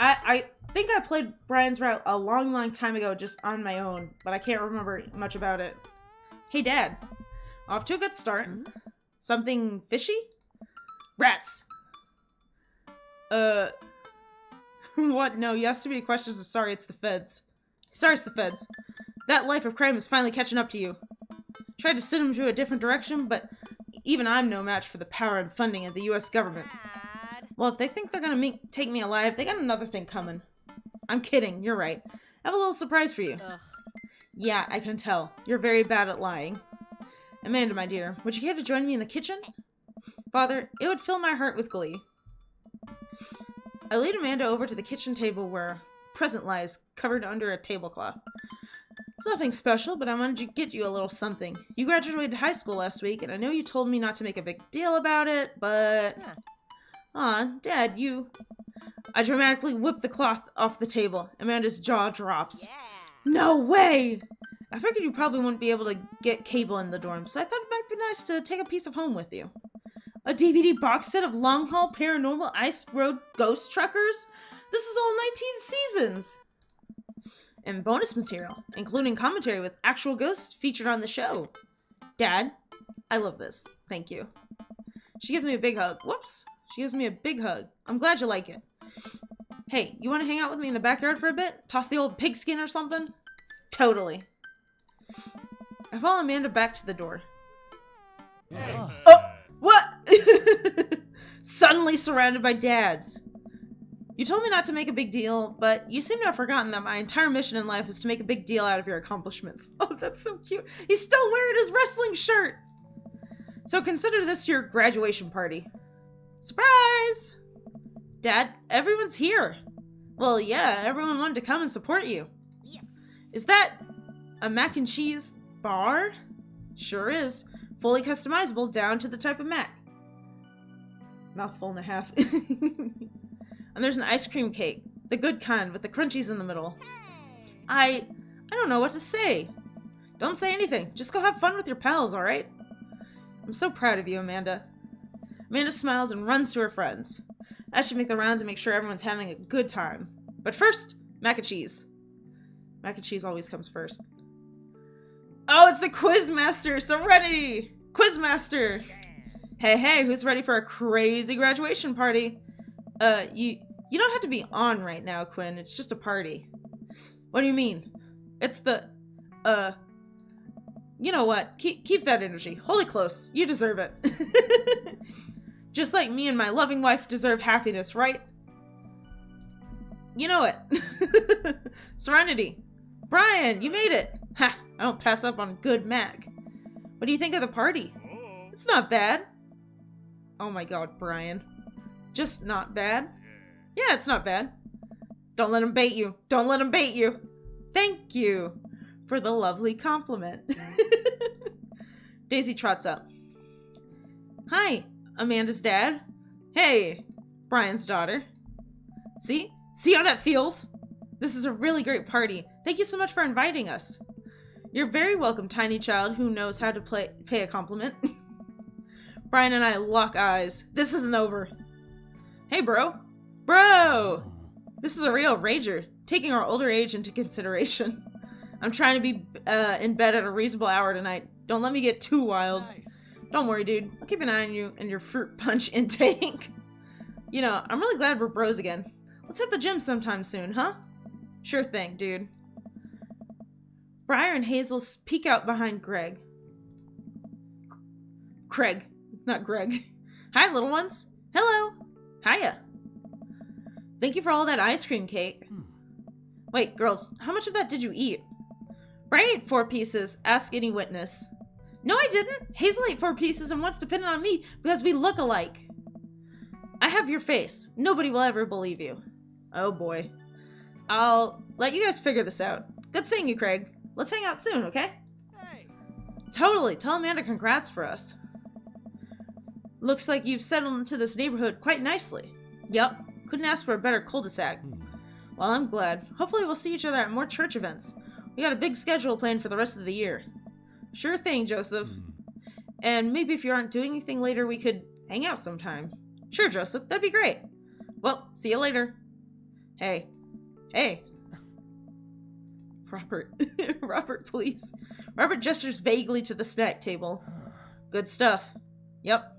Speaker 2: I think I played Brian's route a long time ago just on my own, but I can't remember much about it. Hey, Dad. Off to a good start. Something fishy? Rats. What? No, you asked too many questions. Sorry, it's the feds. Sorry, it's the feds. That life of crime is finally catching up to you. Tried to send him to a different direction, but even I'm no match for the power and funding of the U.S. government. Well, if they think they're gonna take me alive, they got another thing coming. I'm kidding, you're right. I have a little surprise for you. Ugh. Yeah, I can tell. You're very bad at lying. Amanda, my dear, would you care to join me in the kitchen? Father, it would fill my heart with glee. I lead Amanda over to the kitchen table where a present lies, covered under a tablecloth. It's nothing special, but I wanted to get you a little something. You graduated high school last week, and I know you told me not to make a big deal about it, but... Yeah. Aw, Dad, you... I dramatically whip the cloth off the table. Amanda's jaw drops. Yeah. No way! I figured you probably wouldn't be able to get cable in the dorm, so I thought it might be nice to take a piece of home with you. A DVD box set of Long Haul Paranormal Ice Road Ghost Truckers? This is all 19 seasons! And bonus material, including commentary with actual ghosts featured on the show. Dad, I love this. Thank you. She gives me a big hug. Whoops. She gives me a big hug. I'm glad you like it. Hey, you want to hang out with me in the backyard for a bit? Toss the old pigskin or something? Totally. I follow Amanda back to the door.
Speaker 3: Ah.
Speaker 2: Oh! What? Suddenly surrounded by dads. You told me not to make a big deal, but you seem to have forgotten that my entire mission in life is to make a big deal out of your accomplishments. Oh, that's so cute. He's still wearing his wrestling shirt. So consider this your graduation party. Surprise! Dad, everyone's here. Well, yeah, everyone wanted to come and support you.
Speaker 4: Yes.
Speaker 2: Is that a mac and cheese bar? Sure is. Fully customizable down to the type of mac. Mouthful and a half. And there's an ice cream cake. The good kind with the crunchies in the middle. I don't know what to say. Don't say anything. Just go have fun with your pals, alright? I'm so proud of you, Amanda. Amanda smiles and runs to her friends. I should make the rounds and make sure everyone's having a good time. But first, mac and cheese. Mac and cheese always comes first. Oh, it's the Quizmaster! Serenity! Quizmaster! Hey, who's ready for a crazy graduation party? You don't have to be on right now, Quinn. It's just a party. What do you mean? It's the, you know what? Keep that energy. Hold it close. You deserve it. Just like me and my loving wife deserve happiness, right? You know it. Serenity. Brian, you made it. Ha! I don't pass up on good Mac. What do you think of the party? It's not bad. Oh my god, Brian. Just not bad? Yeah, it's not bad. Don't let him bait you. Don't let him bait you. Thank you for the lovely compliment. Daisy trots up. Hi, Amanda's dad. Hey, Brian's daughter. See? See how that feels? This is a really great party. Thank you so much for inviting us. You're very welcome, tiny child who knows how to pay a compliment. Brian and I lock eyes. This isn't over. Hey, bro. Bro! This is a real rager, taking our older age into consideration. I'm trying to be in bed at a reasonable hour tonight. Don't let me get too wild.
Speaker 3: Nice.
Speaker 2: Don't worry, dude. I'll keep an eye on you and your fruit punch intake. You know, I'm really glad we're bros again. Let's hit the gym sometime soon, huh? Sure thing, dude. Briar and Hazel peek out behind Greg. Craig, not Greg. Hi, little ones. Hello. Hiya. Thank you for all that ice cream cake. Wait, girls, how much of that did you eat? Brian ate 4 pieces. Ask any witness. No, I didn't. Hazel ate 4 pieces and wants to pin it on me because we look alike. I have your face. Nobody will ever believe you. Oh boy. I'll let you guys figure this out. Good seeing you, Craig. Let's hang out soon, okay?
Speaker 3: Hey.
Speaker 2: Totally. Tell Amanda congrats for us. Looks like you've settled into this neighborhood quite nicely. Yup. Couldn't ask for a better cul-de-sac. Well, I'm glad. Hopefully we'll see each other at more church events. We got a big schedule planned for the rest of the year. Sure thing, Joseph. And maybe if you aren't doing anything later, we could hang out sometime. Sure, Joseph. That'd be great. Well, see you later. Hey. Hey. Robert. Robert, please. Robert gestures vaguely to the snack table. Good stuff. Yep.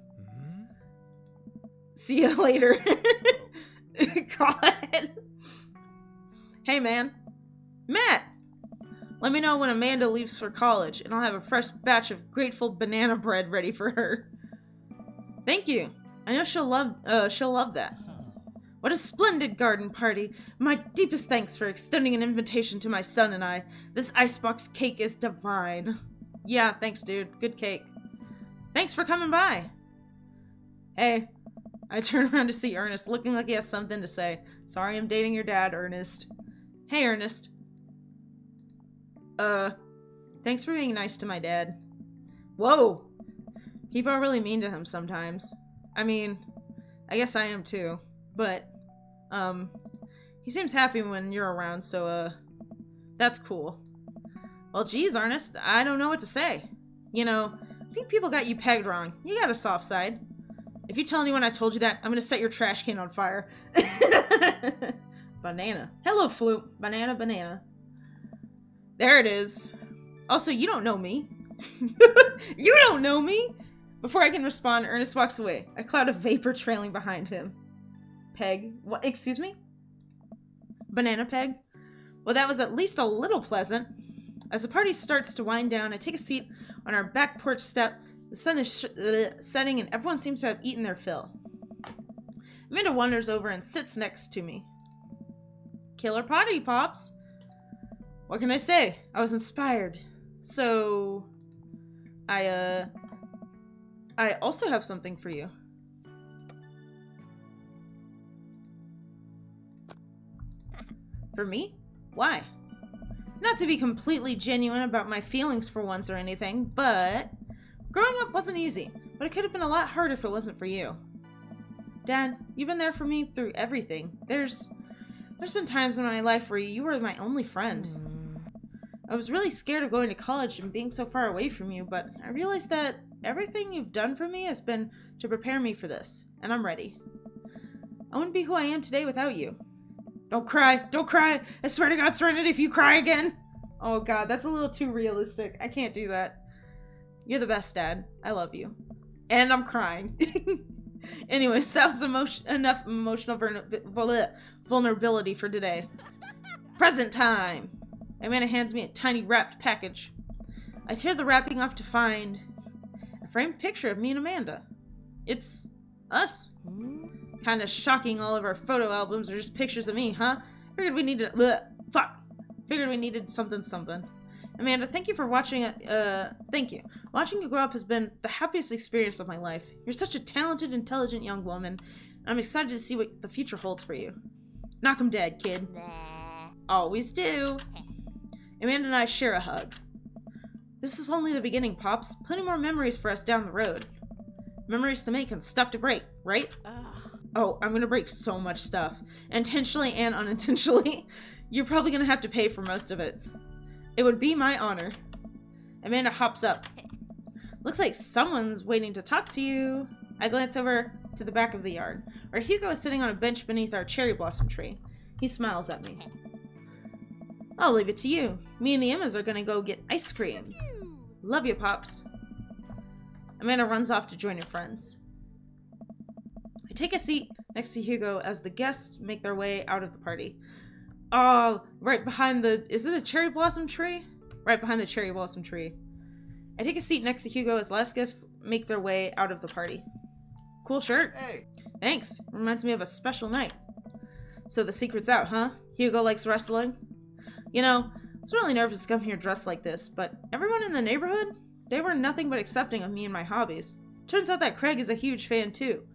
Speaker 2: See you later. God. Hey, man. Matt! Let me know when Amanda leaves for college, and I'll have a fresh batch of grateful banana bread ready for her. Thank you. I know she'll love that. What a splendid garden party. My deepest thanks for extending an invitation to my son and I. This icebox cake is divine. Yeah, thanks, dude. Good cake. Thanks for coming by. Hey. I turn around to see Ernest, looking like he has something to say. Sorry I'm dating your dad, Ernest. Hey, Ernest. Thanks for being nice to my dad. Whoa! People are really mean to him sometimes. I mean, I guess I am too. But, he seems happy when you're around, so, that's cool. Well, geez, Ernest, I don't know what to say. You know, I think people got you pegged wrong. You got a soft side. If you tell anyone I told you that, I'm gonna set your trash can on fire. Banana. Hello, Flute. Banana, banana. There it is. Also, you don't know me. You don't know me! Before I can respond, Ernest walks away, a cloud of vapor trailing behind him. Peg. What? Excuse me? Banana Peg? Well, that was at least a little pleasant. As the party starts to wind down, I take a seat on our back porch step. The sun is setting and everyone seems to have eaten their fill. Amanda wanders over and sits next to me. Killer party, Pops. What can I say? I was inspired. So, I also have something for you. For me? Why? Not to be completely genuine about my feelings for once or anything, but growing up wasn't easy, but it could have been a lot harder if it wasn't for you. Dad, you've been there for me through everything. There's been times in my life where you were my only friend. I was really scared of going to college and being so far away from you, but I realized that everything you've done for me has been to prepare me for this, and I'm ready. I wouldn't be who I am today without you. Don't cry! Don't cry! I swear to God, Serenity, if you cry again! Oh God, that's a little too realistic. I can't do that. You're the best, Dad. I love you. And I'm crying. Anyways, that was enough emotional vulnerability for today. Present time! Amanda hands me a tiny wrapped package. I tear the wrapping off to find a framed picture of me and Amanda. It's us. Kinda shocking all of our photo albums are just pictures of me, huh? Figured we needed something. Amanda, thank you for watching thank you. Watching you grow up has been the happiest experience of my life. You're such a talented, intelligent young woman. I'm excited to see what the future holds for you. Knock 'em dead, kid. Always do. Amanda and I share a hug. This is only the beginning, Pops. Plenty more memories for us down the road. Memories to make and stuff to break, right? Oh, I'm gonna break so much stuff. Intentionally and unintentionally. You're probably gonna have to pay for most of it. It would be my honor. Amanda hops up. Looks like someone's waiting to talk to you. I glance over to the back of the yard, where Hugo is sitting on a bench beneath our cherry blossom tree. He smiles at me. I'll leave it to you. Me and the Emmas are gonna go get ice cream. Love you, Pops. Amanda runs off to join her friends. I take a seat next to Hugo as the guests make their way out of the party. Oh, right behind the... Is it a cherry blossom tree? Right behind the cherry blossom tree. I take a seat next to Hugo as last guests make their way out of the party. Cool shirt.
Speaker 1: Hey.
Speaker 2: Thanks. Reminds me of a special night. So the secret's out, huh? Hugo likes wrestling? You know, I was really nervous to come here dressed like this, but everyone in the neighborhood, they were nothing but accepting of me and my hobbies. Turns out that Craig is a huge fan too.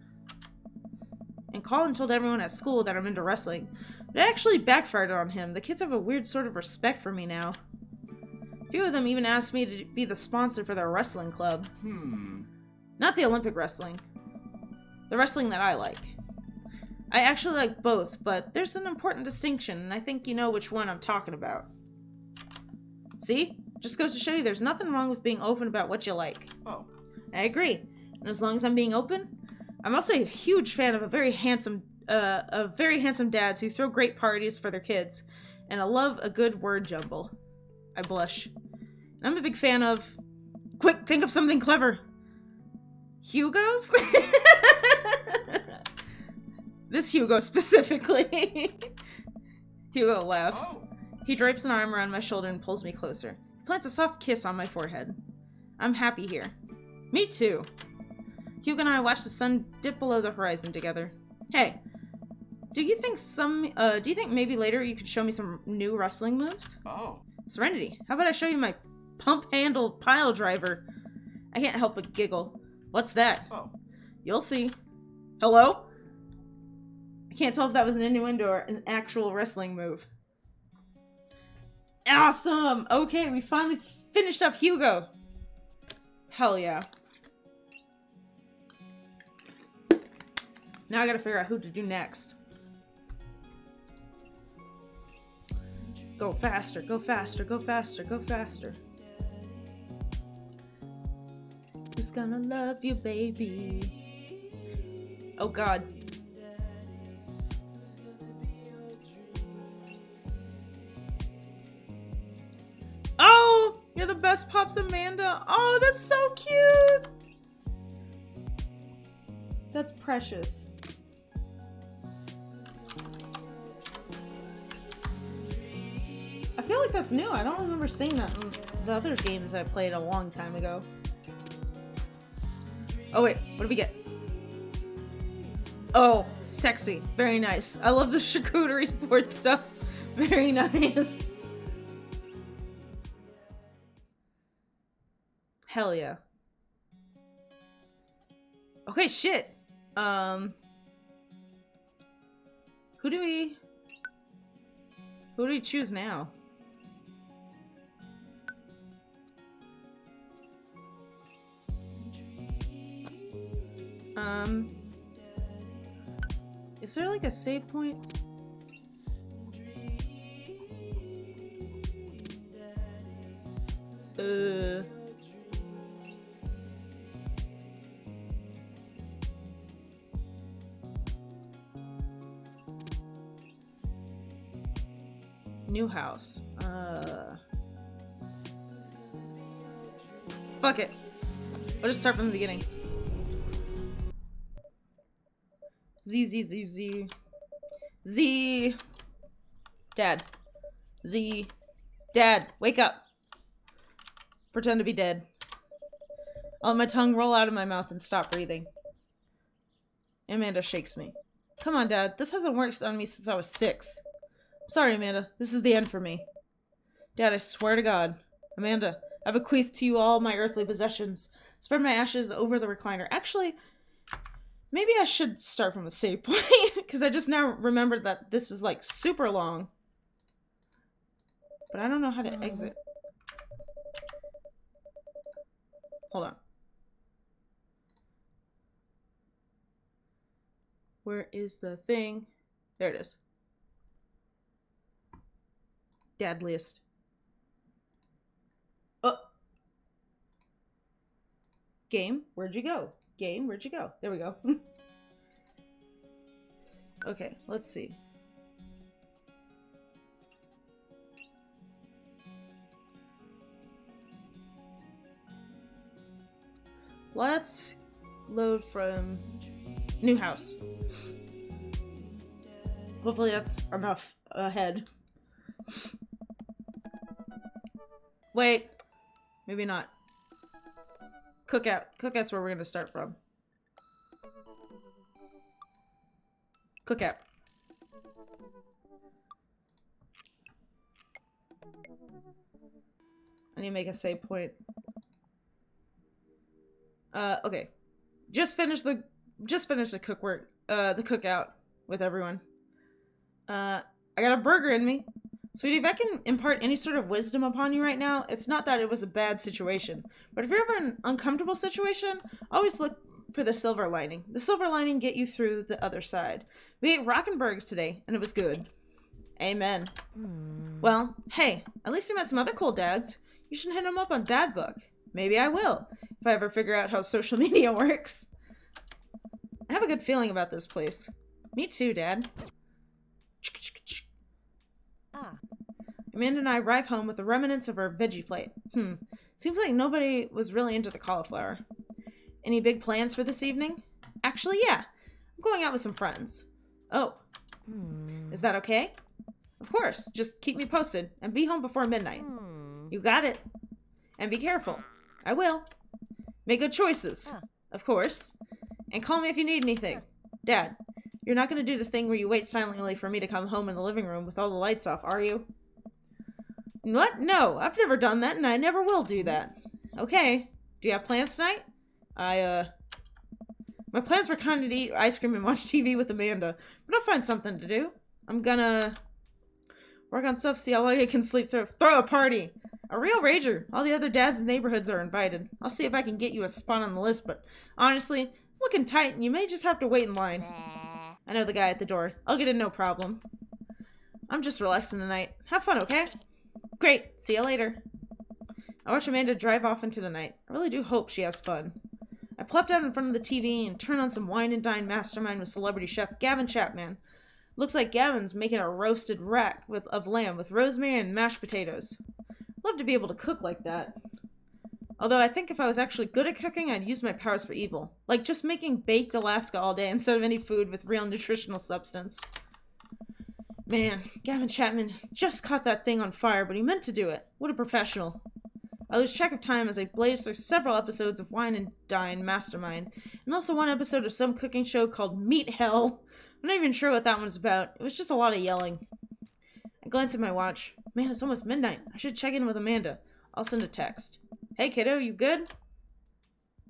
Speaker 2: And Colin told everyone at school that I'm into wrestling. But it actually backfired on him. The kids have a weird sort of respect for me now. A few of them even asked me to be the sponsor for their wrestling club. Not the Olympic wrestling. The wrestling that I like. I actually like both, but there's an important distinction, and I think you know which one I'm talking about. See? Just goes to show you there's nothing wrong with being open about what you like.
Speaker 1: Oh.
Speaker 2: I agree. And as long as I'm being open, I'm also a huge fan of very handsome dads who throw great parties for their kids, and I love a good word jumble. I blush. And I'm a big fan of... Quick, think of something clever. Hugos? This Hugo specifically. Hugo laughs.
Speaker 1: Oh.
Speaker 2: He drapes an arm around my shoulder and pulls me closer. He plants a soft kiss on my forehead. I'm happy here. Me too. Hugo and I watch the sun dip below the horizon together. Hey, do you think maybe later you could show me some new wrestling moves?
Speaker 1: Oh.
Speaker 2: Serenity, how about I show you my pump-handled pile driver? I can't help but giggle. What's that?
Speaker 1: Oh.
Speaker 2: You'll see. Hello? I can't tell if that was an innuendo or an actual wrestling move. Awesome! Okay, we finally finished up Hugo. Hell yeah. Now I gotta figure out who to do next. Go faster, go faster, go faster, go faster. Who's gonna love you, baby? Oh god. Oh! You're the best, Pops Amanda. Oh, that's so cute! That's precious. I feel like that's new. I don't remember seeing that in the other games I played a long time ago. Oh wait, what did we get? Oh, sexy. Very nice. I love the charcuterie board stuff. Very nice. Hell yeah. Okay, shit. Who do we choose now? Is there like a save point? New house. Fuck it. I'll just start from the beginning. Z. Dad. Z. Dad, wake up. Pretend to be dead. I'll let my tongue roll out of my mouth and stop breathing. Amanda shakes me. Come on, Dad. This hasn't worked on me since I was 6. Sorry, Amanda. This is the end for me. Dad, I swear to God. Amanda, I bequeath to you all my earthly possessions. Spread my ashes over the recliner. Actually, maybe I should start from a save point, because I just now remembered that this was, like, super long. But I don't know how to exit. Hold on. Where is the thing? There it is. Dad list. Oh. Game, where'd you go? Game, where'd you go? There we go. Okay, let's see. Let's load from new house. Hopefully that's enough ahead. Wait. Maybe not. Cookout. Cookout's where we're gonna start from. Cookout. I need to make a save point. Okay. Just finished the cookout with everyone. I got a burger in me. Sweetie, if I can impart any sort of wisdom upon you right now, it's not that it was a bad situation. But if you're ever in an uncomfortable situation, always look for the silver lining. The silver lining get you through the other side. We ate Rockenbergs today, and it was good. Amen. Well, hey, at least you met some other cool dads. You should hit them up on Dad Book. Maybe I will, if I ever figure out how social media works. I have a good feeling about this place. Me too, Dad. Amanda and I arrive home with the remnants of our veggie plate. Seems like nobody was really into the cauliflower. Any big plans for this evening? Actually, yeah. I'm going out with some friends. Oh. Is that okay? Of course. Just keep me posted and be home before midnight. You got it. And be careful. I will. Make good choices. Of course. And call me if you need anything. Dad, you're not going to do the thing where you wait silently for me to come home in the living room with all the lights off, are you? What? No, I've never done that, and I never will do that. Okay. Do you have plans tonight? My plans were kind of to eat ice cream and watch TV with Amanda, but I'll find something to do. I'm gonna work on stuff, see how long I can sleep through. Throw a party! A real rager. All the other dads in neighborhoods are invited. I'll see if I can get you a spot on the list, but honestly, it's looking tight, and you may just have to wait in line. I know the guy at the door. I'll get in no problem. I'm just relaxing tonight. Have fun, okay? Great. See you later. I watch Amanda drive off into the night. I really do hope she has fun. I plop down in front of the TV and turn on some Wine and Dine Mastermind with celebrity chef Gavin Chapman. Looks like Gavin's making a roasted rack of lamb with rosemary and mashed potatoes. Love to be able to cook like that. Although I think if I was actually good at cooking, I'd use my powers for evil. Like just making baked Alaska all day instead of any food with real nutritional substance. Man, Gavin Chapman just caught that thing on fire, but he meant to do it. What a professional. I lose track of time as I blaze through several episodes of Wine and Dine Mastermind, and also one episode of some cooking show called Meat Hell. I'm not even sure what that one's about. It was just a lot of yelling. I glance at my watch. Man, it's almost midnight. I should check in with Amanda. I'll send a text. Hey kiddo, you good?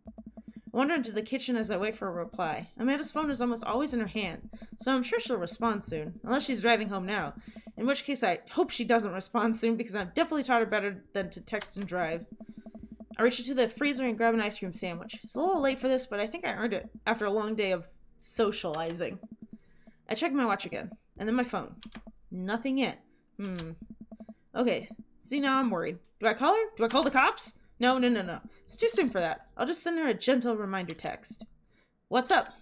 Speaker 2: I wander into the kitchen as I wait for a reply. Amanda's phone is almost always in her hand, so I'm sure she'll respond soon, unless she's driving home now, in which case I hope she doesn't respond soon because I've definitely taught her better than to text and drive. I reach into the freezer and grab an ice cream sandwich. It's a little late for this, but I think I earned it after a long day of socializing. I check my watch again, and then my phone. Nothing yet. Okay, see, now I'm worried. Do I call her? Do I call the cops? No. It's too soon for that. I'll just send her a gentle reminder text. What's up?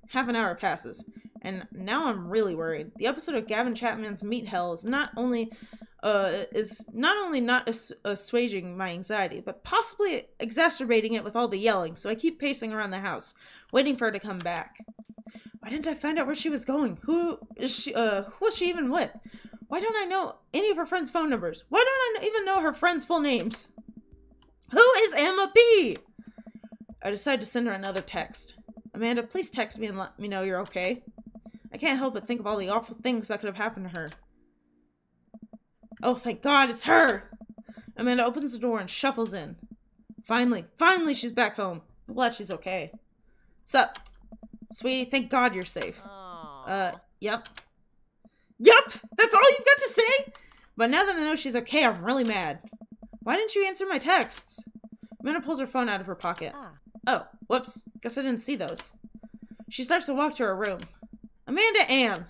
Speaker 2: Half an hour passes, and now I'm really worried. The episode of Gavin Chapman's Meat Hell is not only not assuaging my anxiety, but possibly exacerbating it with all the yelling, so I keep pacing around the house, waiting for her to come back. Why didn't I find out where she was going? Who was she even with? Why don't I know any of her friends' phone numbers? Why don't I even know her friends' full names? Who is Emma P? I decide to send her another text. Amanda, please text me and let me know you're okay. I can't help but think of all the awful things that could have happened to her. Oh, thank God, it's her! Amanda opens the door and shuffles in. Finally, she's back home. I'm glad she's okay. Sup? Sweetie, thank God you're safe. Yep. Yup! That's all you've got to say? But now that I know she's okay, I'm really mad. Why didn't you answer my texts? Amanda pulls her phone out of her pocket. Oh, whoops. Guess I didn't see those. She starts to walk to her room. Amanda Ann.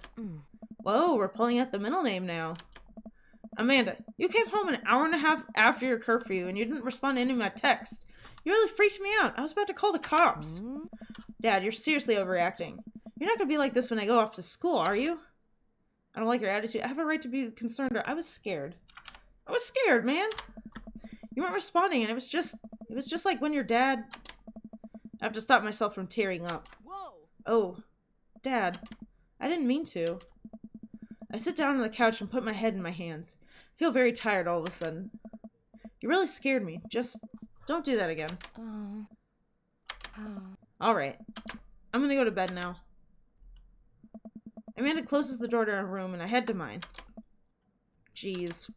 Speaker 2: Whoa, we're pulling out the middle name now. Amanda, you came home an hour and a half after your curfew and you didn't respond to any of my texts. You really freaked me out. I was about to call the cops. Dad, you're seriously overreacting. You're not going to be like this when I go off to school, are you? I don't like your attitude. I have a right to be concerned. I was scared. I was scared, man. You weren't responding, and it was just like when your dad... I have to stop myself from tearing up.
Speaker 3: Whoa.
Speaker 2: Oh, Dad, I didn't mean to. I sit down on the couch and put my head in my hands. I feel very tired all of a sudden. You really scared me. Just don't do that again. Alright. I'm gonna go to bed now. Amanda closes the door to her room and I head to mine. Jeez.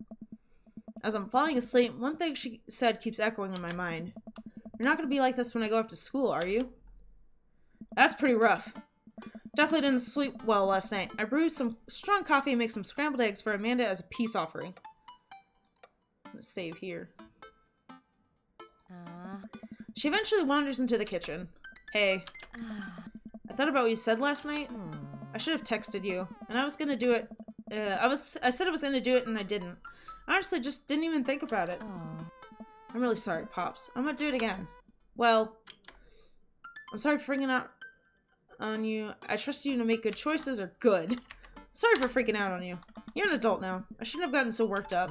Speaker 2: As I'm falling asleep, one thing she said keeps echoing in my mind. You're not gonna be like this when I go off to school, are you? That's pretty rough. Definitely didn't sleep well last night. I brewed some strong coffee and make some scrambled eggs for Amanda as a peace offering. I'm gonna save here. She eventually wanders into the kitchen. Hey. I thought about what you said last night. I should have texted you. And I was gonna do it. I said I was gonna do it and I didn't. I honestly just didn't even think about it. I'm really sorry, Pops. I'm gonna do it again. Well, I'm sorry for freaking out on you. I trust you to make good choices or good. Sorry for freaking out on you. You're an adult now. I shouldn't have gotten so worked up.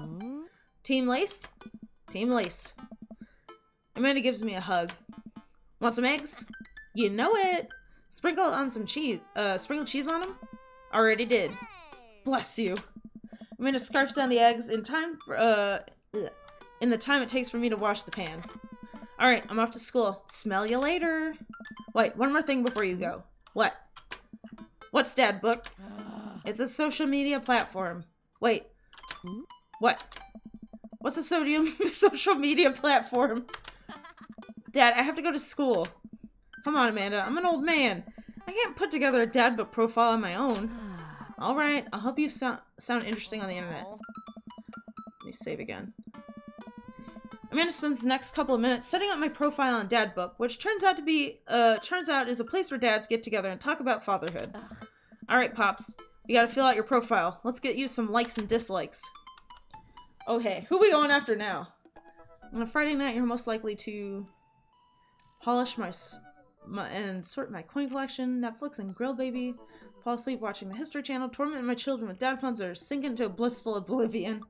Speaker 2: Team Lace? Team Lace. Amanda gives me a hug. Want some eggs? You know it. Sprinkle on some cheese. Sprinkle cheese on them? Already did. Bless you. Amanda scarfs down the eggs in time for, in the time it takes for me to wash the pan. Alright, I'm off to school. Smell you later. Wait, one more thing before you go. What? What's Dad Book? It's a social media platform. Wait. What? What's a social media platform? Dad, I have to go to school. Come on, Amanda. I'm an old man. I can't put together a Dad Book profile on my own. Alright, I'll help you sound interesting on the internet. Let me save again. Amanda spends the next couple of minutes setting up my profile on Dad Book, which turns out is a place where dads get together and talk about fatherhood. Alright, Pops. You gotta fill out your profile. Let's get you some likes and dislikes. Okay, who are we going after now? On a Friday night, you're most likely to polish and sort my coin collection, Netflix and grill baby, fall asleep watching the History Channel, torment my children with dad puns, or sink into a blissful oblivion.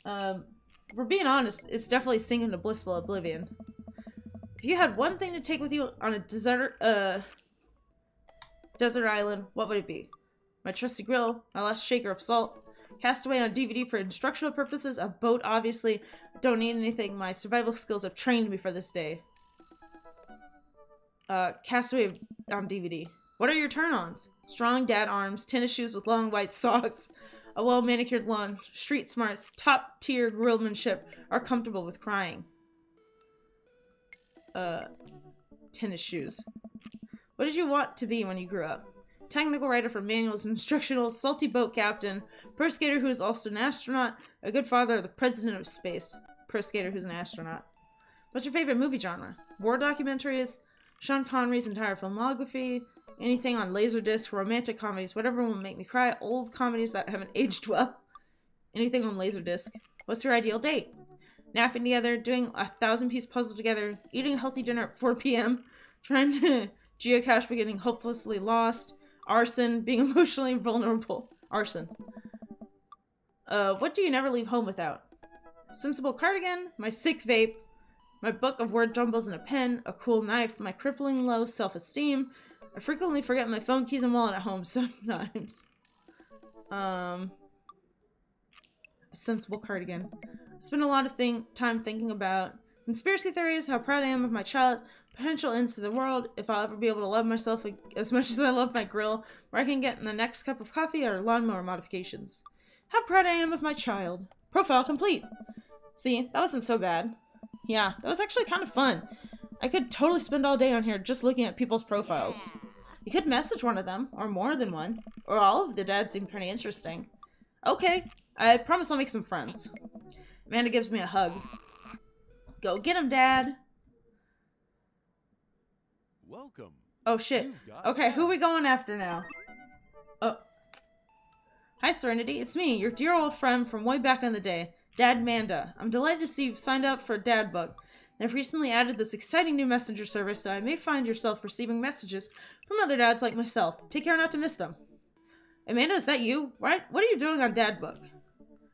Speaker 2: If we're being honest, it's definitely sink into blissful oblivion. If you had one thing to take with you on a desert island, what would it be? my trusty grill, my last shaker of salt. Castaway on DVD for instructional purposes, a boat obviously. I don't need anything, my survival skills have trained me for this day. Castaway on DVD. What are your turn-ons? Strong dad arms, tennis shoes with long white socks, a well-manicured lawn, street smarts, top-tier grillmanship, are comfortable with crying. Tennis shoes. What did you want to be when you grew up? Technical writer for manuals and instructional, salty boat captain, pro skater who is also an astronaut, a good father, the president of space. Pro skater who's an astronaut. What's your favorite movie genre? War documentaries, Sean Connery's entire filmography, anything on Laserdisc, romantic comedies, whatever will make me cry, old comedies that haven't aged well. Anything on Laserdisc. What's your ideal date? Napping together, doing a 1,000-piece puzzle together, eating a healthy dinner at 4 p.m., trying to geocache but getting hopelessly lost, arson, being emotionally vulnerable. Arson. What do you never leave home without? Sensible cardigan, my sick vape, my book of word jumbles and a pen, a cool knife, my crippling low self-esteem. I frequently forget my phone, keys, and wallet at home sometimes. A sensible cardigan. I spend a lot of time thinking about conspiracy theories, how proud I am of my child, potential ends to the world, if I'll ever be able to love myself as much as I love my grill, where I can get in the next cup of coffee or lawnmower modifications. How proud I am of my child. Profile complete. See, that wasn't so bad. Yeah, that was actually kind of fun. I could totally spend all day on here just looking at people's profiles. You could message one of them, or more than one, or all of the dads seem pretty interesting. Okay, I promise I'll make some friends. Amanda gives me a hug. Go get him, Dad.
Speaker 3: Welcome.
Speaker 2: Oh shit. Okay, who are we going after now? Oh. Hi, Serenity. It's me, your dear old friend from way back in the day, Dad Manda. I'm delighted to see you've signed up for Dad Book. I've recently added this exciting new messenger service, so I may find yourself receiving messages from other dads like myself. Take care not to miss them. Amanda, is that you? What are you doing on Dad Book?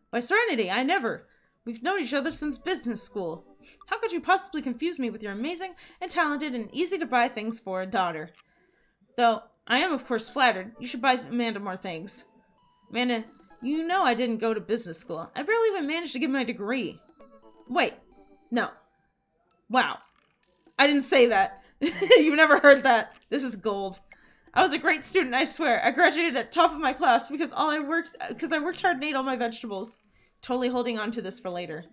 Speaker 2: Why, Serenity, I never. We've known each other since business school. How could you possibly confuse me with your amazing and talented and easy-to-buy things for a daughter? Though, I am of course flattered. You should buy Amanda more things. Amanda, you know I didn't go to business school. I barely even managed to get my degree. Wait. No. Wow. I didn't say that. You've never heard that. This is gold. I was a great student, I swear. I graduated at top of my class because I worked hard and ate all my vegetables. Totally holding on to this for later.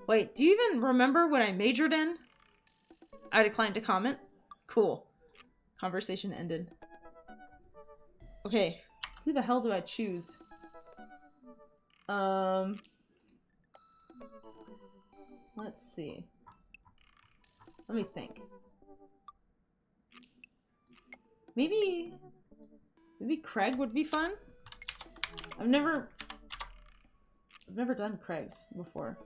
Speaker 2: Wait, do you even remember what I majored in? I declined to comment. Cool. Conversation ended. Okay, who the hell do I choose? Let's see. Let me think. Maybe Craig would be fun? I've never done Craig's before.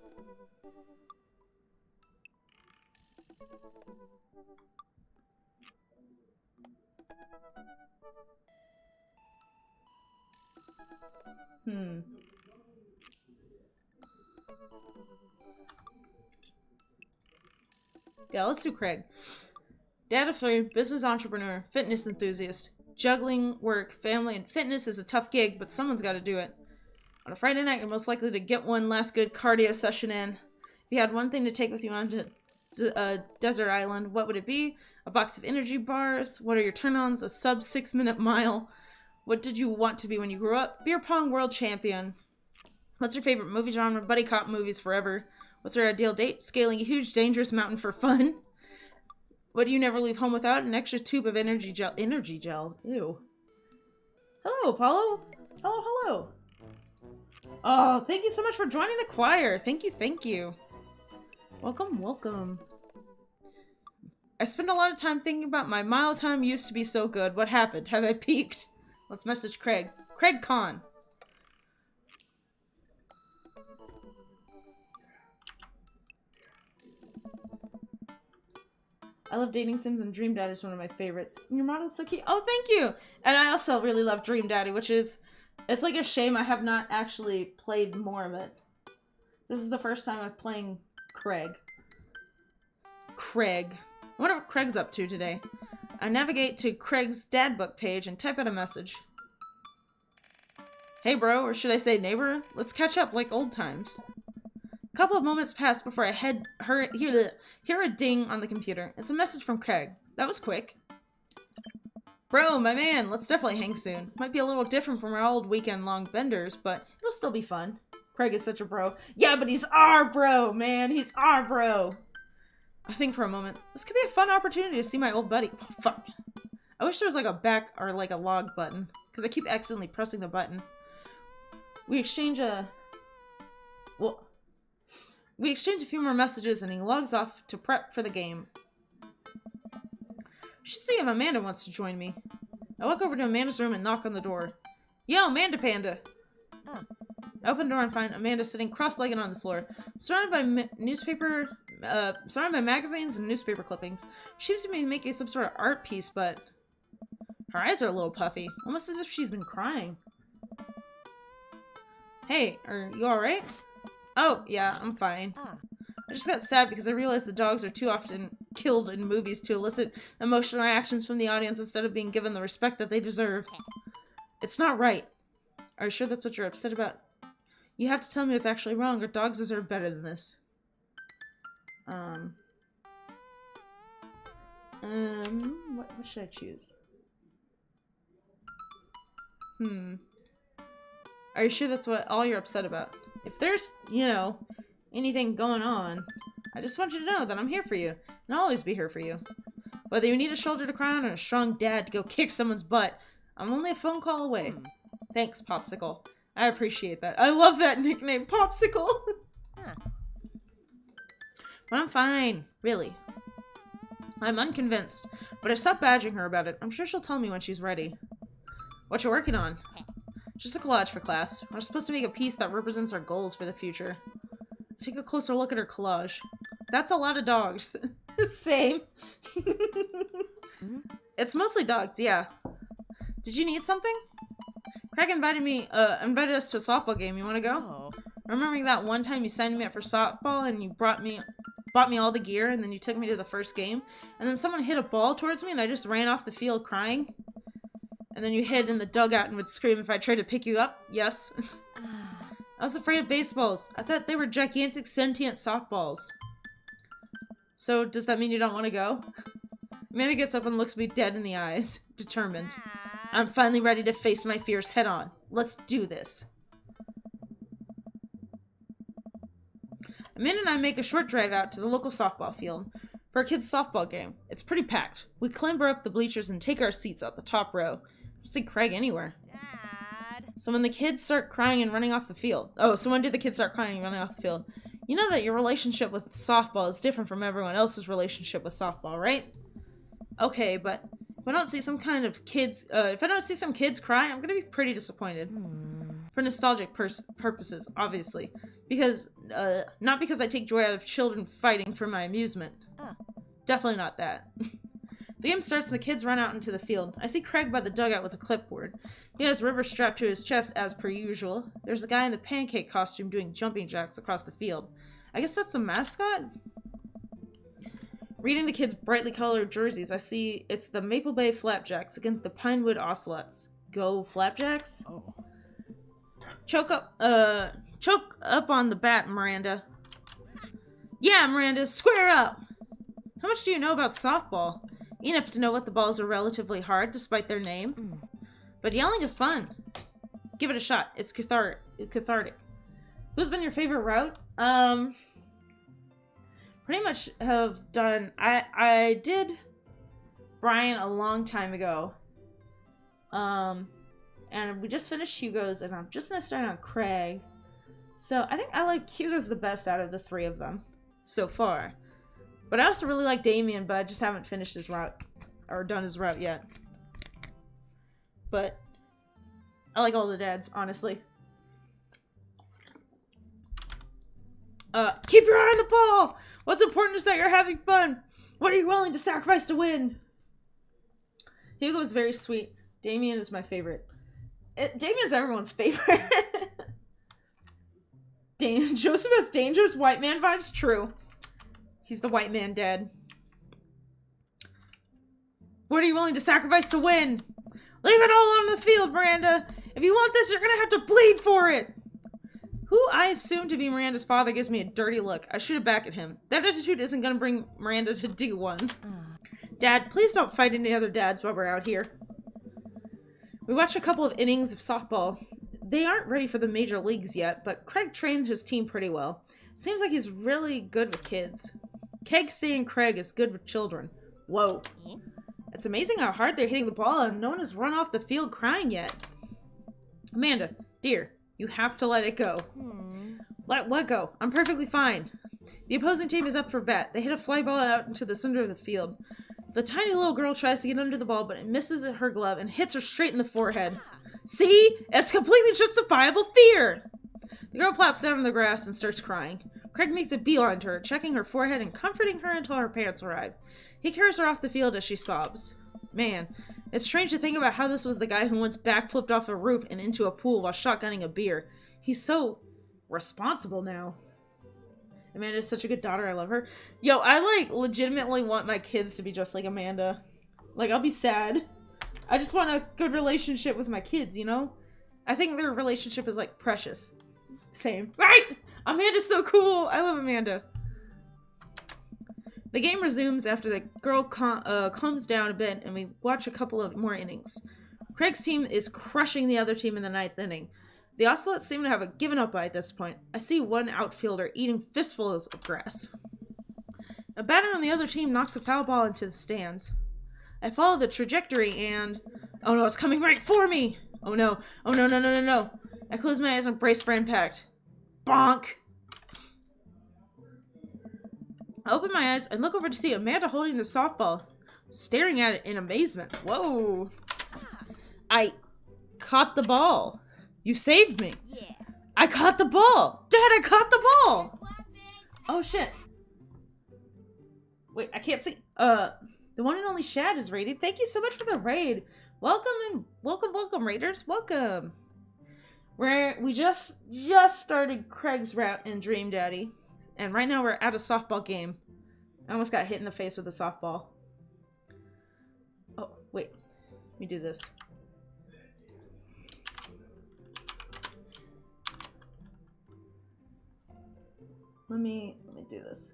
Speaker 2: Yeah, let's do Craig. Dad of 3, business entrepreneur, fitness enthusiast. Juggling, work, family, and fitness is a tough gig, but someone's got to do it. On a Friday night, you're most likely to get one last good cardio session in. If you had one thing to take with you onto a desert island, what would it be? A box of energy bars? What are your turn-ons? A sub 6-minute mile? What did you want to be when you grew up? Beer pong world champion. What's your favorite movie genre? Buddy cop movies forever. What's your ideal date? Scaling a huge dangerous mountain for fun. What do you never leave home without? An extra tube of energy gel. Energy gel? Ew. Hello, Apollo. Hello. Oh, thank you so much for joining the choir. Thank you. Welcome. I spend a lot of time thinking about my mile time used to be so good. What happened? Have I peaked? Let's message Craig. Craig Kahn. I love Dating Sims, and Dream Daddy is one of my favorites. Your model's so cute. Oh, thank you! And I also really love Dream Daddy, which is... It's like a shame I have not actually played more of it. This is the first time I'm playing Craig. I wonder what Craig's up to today. I navigate to Craig's Dad Book page and type out a message. Hey bro, or should I say neighbor? Let's catch up like old times. A couple of moments pass before I hear a ding on the computer. It's a message from Craig. That was quick. Bro, my man, let's definitely hang soon. Might be a little different from our old weekend-long benders, but it'll still be fun. Craig is such a bro. Yeah, but he's our bro, man. He's our bro. I think for a moment, this could be a fun opportunity to see my old buddy. Oh, fuck. I wish there was like a back or like a log button, because I keep accidentally pressing the button. We exchange a few more messages and he logs off to prep for the game. Should see if Amanda wants to join me. I walk over to Amanda's room and knock on the door. Yo, Amanda Panda! I open the door and find Amanda sitting cross-legged on the floor, surrounded by magazines and newspaper clippings. She seems to be making some sort of art piece, but her eyes are a little puffy, almost as if she's been crying. Hey, are you alright? Oh, yeah, I'm fine. I just got sad because I realized the dogs are too often killed in movies to elicit emotional reactions from the audience instead of being given the respect that they deserve. It's not right. Are you sure that's what you're upset about? You have to tell me what's actually wrong, or dogs deserve better than this. What should I choose? Are you sure that's all you're upset about? If there's, you know, anything going on, I just want you to know that I'm here for you, and I'll always be here for you. Whether you need a shoulder to cry on or a strong dad to go kick someone's butt, I'm only a phone call away. Thanks, Popsicle. I appreciate that. I love that nickname, Popsicle! But I'm fine, really. I'm unconvinced, but I stopped badgering her about it. I'm sure she'll tell me when she's ready. What you working on? Just a collage for class. We're supposed to make a piece that represents our goals for the future. Take a closer look at her collage. That's a lot of dogs. Same. It's mostly dogs, yeah. Did you need something? Craig invited us to a softball game. You want to go?
Speaker 3: Oh.
Speaker 2: Remembering that one time you signed me up for softball and you bought me all the gear and then you took me to the first game and then someone hit a ball towards me and I just ran off the field crying? And then you hid in the dugout and would scream if I tried to pick you up? Yes. I was afraid of baseballs. I thought they were gigantic sentient softballs. So, does that mean you don't want to go? Amanda gets up and looks me dead in the eyes, determined. I'm finally ready to face my fears head on. Let's do this. Amanda and I make a short drive out to the local softball field for a kids' softball game. It's pretty packed. We clamber up the bleachers and take our seats at the top row. Don't see Craig anywhere.
Speaker 3: Dad.
Speaker 2: So when the kids start crying and running off the field... Oh, so when did the kids start crying and running off the field? You know that your relationship with softball is different from everyone else's relationship with softball, right? Okay, but if I don't see some kids cry, I'm gonna be pretty disappointed. For nostalgic purposes, obviously. Because, not because I take joy out of children fighting for my amusement. Definitely not that. The game starts and the kids run out into the field. I see Craig by the dugout with a clipboard. He has River strapped to his chest as per usual. There's a guy in the pancake costume doing jumping jacks across the field. I guess that's the mascot? Reading the kids' brightly colored jerseys, I see it's the Maple Bay Flapjacks against the Pinewood Ocelots. Go Flapjacks?
Speaker 3: Oh.
Speaker 2: Choke up on the bat, Miranda. Yeah, Miranda, square up! How much do you know about softball? Enough to know what the balls are relatively hard, despite their name. But yelling is fun. Give it a shot. It's cathartic. Who's been your favorite route? Pretty much have done... I did Brian a long time ago. And we just finished Hugo's, and I'm just gonna start on Craig. So I think I like Hugo's the best out of the three of them so far. But I also really like Damien, but I just haven't finished his route, or done his route yet. But I like all the dads, honestly. Keep your eye on the ball! What's important is that you're having fun! What are you willing to sacrifice to win? Hugo is very sweet. Damien is my favorite. Damien's everyone's favorite. Joseph has dangerous white man vibes? True. He's the white man dad. What are you willing to sacrifice to win? Leave it all on the field, Miranda. If you want this, you're gonna have to bleed for it! Who I assume to be Miranda's father gives me a dirty look. I shoot it back at him. That attitude isn't gonna bring Miranda to D1. Dad, please don't fight any other dads while we're out here. We watched a couple of innings of softball. They aren't ready for the major leagues yet, but Craig trained his team pretty well. Seems like he's really good with kids. Keg saying Craig is good with children. Whoa. It's amazing how hard they're hitting the ball and no one has run off the field crying yet. Amanda, dear, you have to let it go. Let what go? I'm perfectly fine. The opposing team is up for bat. They hit a fly ball out into the center of the field. The tiny little girl tries to get under the ball, but it misses her glove and hits her straight in the forehead. See? It's completely justifiable fear! The girl plops down on the grass and starts crying. Craig makes a beeline to her, checking her forehead and comforting her until her parents arrive. He carries her off the field as she sobs. Man, it's strange to think about how this was the guy who once backflipped off a roof and into a pool while shotgunning a beer. He's so responsible now. Amanda's such a good daughter. I love her. Yo, I, like, legitimately want my kids to be just like Amanda. Like, I'll be sad. I just want a good relationship with my kids, you know? I think their relationship is, like, precious. Same. Right? Amanda's so cool. I love Amanda. The game resumes after the girl calms down a bit and we watch a couple of more innings. Craig's team is crushing the other team in the 9th inning. The Ocelots seem to have given up by this point. I see one outfielder eating fistfuls of grass. A batter on the other team knocks a foul ball into the stands. I follow the trajectory and... Oh no, it's coming right for me! Oh no. Oh no, no, no, no, no. I close my eyes and brace for impact. Bonk! I open my eyes and look over to see Amanda holding the softball, staring at it in amazement. Whoa! I caught the ball. You saved me. Yeah. I caught the ball. Dad, I caught the ball. Oh shit. Wait, I can't see. The one and only Shad is raided. Thank you so much for the raid. Welcome and welcome raiders. Welcome. We just started Craig's route in Dream Daddy. And right now we're at a softball game. I almost got hit in the face with a softball. Oh, wait. Let me do this. Let me do this.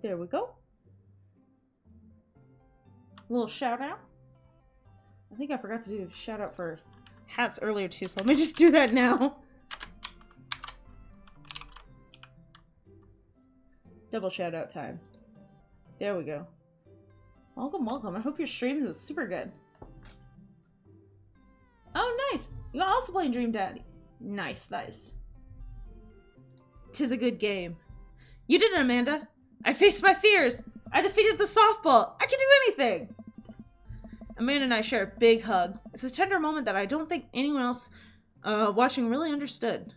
Speaker 2: There we go. A little shout out. I think I forgot to do a shout out for hats earlier too, so let me just do that now. Double shout out time. There we go. Welcome, welcome. I hope your stream is super good. Oh, nice! You're also playing Dream Daddy. Nice, nice. 'Tis a good game. You did it, Amanda. I faced my fears. I defeated the softball. I can do anything. Amanda and I share a big hug. It's a tender moment that I don't think anyone else watching really understood.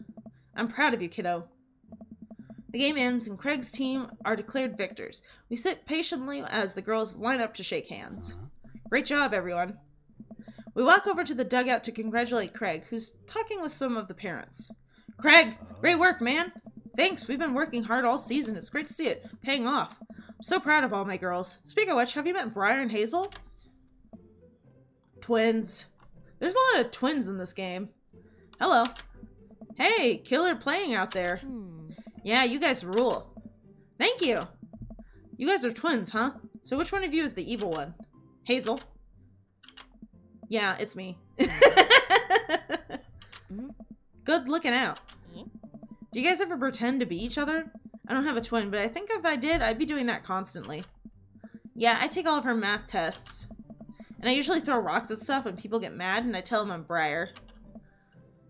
Speaker 2: I'm proud of you, kiddo. The game ends and Craig's team are declared victors. We sit patiently as the girls line up to shake hands. Great job, everyone. We walk over to the dugout to congratulate Craig, who's talking with some of the parents. Craig, great work, man. Thanks, we've been working hard all season. It's great to see it paying off. I'm so proud of all my girls. Speaking of which, have you met Briar and Hazel? Twins. There's a lot of twins in this game. Hello. Hey, killer playing out there. Yeah, you guys rule. Thank you. You guys are twins, huh? So which one of you is the evil one? Hazel. Yeah, it's me. Good looking out. Do you guys ever pretend to be each other? I don't have a twin, but I think if I did, I'd be doing that constantly. Yeah, I take all of her math tests. And I usually throw rocks at stuff when people get mad, and I tell them I'm Briar.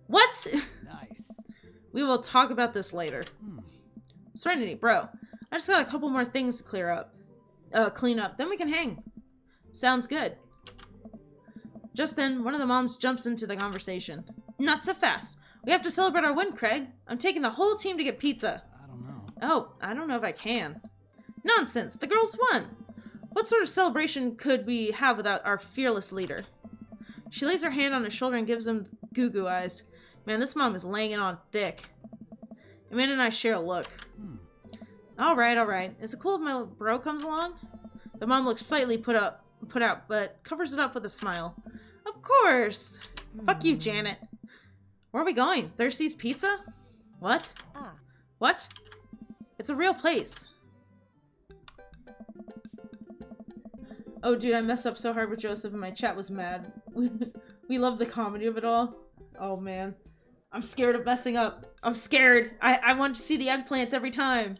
Speaker 2: What?
Speaker 3: Nice.
Speaker 2: We will talk about this later. Serenity, bro. I just got a couple more things to clean up. Then we can hang. Sounds good. Just then, one of the moms jumps into the conversation. Not so fast. We have to celebrate our win, Craig. I'm taking the whole team to get pizza.
Speaker 3: I don't know.
Speaker 2: Oh, I don't know if I can. Nonsense. The girls won. What sort of celebration could we have without our fearless leader? She lays her hand on his shoulder and gives him goo-goo eyes. Man, this mom is laying it on thick. Amanda and I share a look. Alright. Is it cool if my bro comes along? The mom looks slightly put out, but covers it up with a smile. Of course! Fuck you, Janet. Where are we going? Thirsty's Pizza? What? What? It's a real place. Oh, dude, I messed up so hard with Joseph and my chat was mad. We love the comedy of it all. Oh, man. I'm scared of messing up. I'm scared. I want to see the eggplants every time.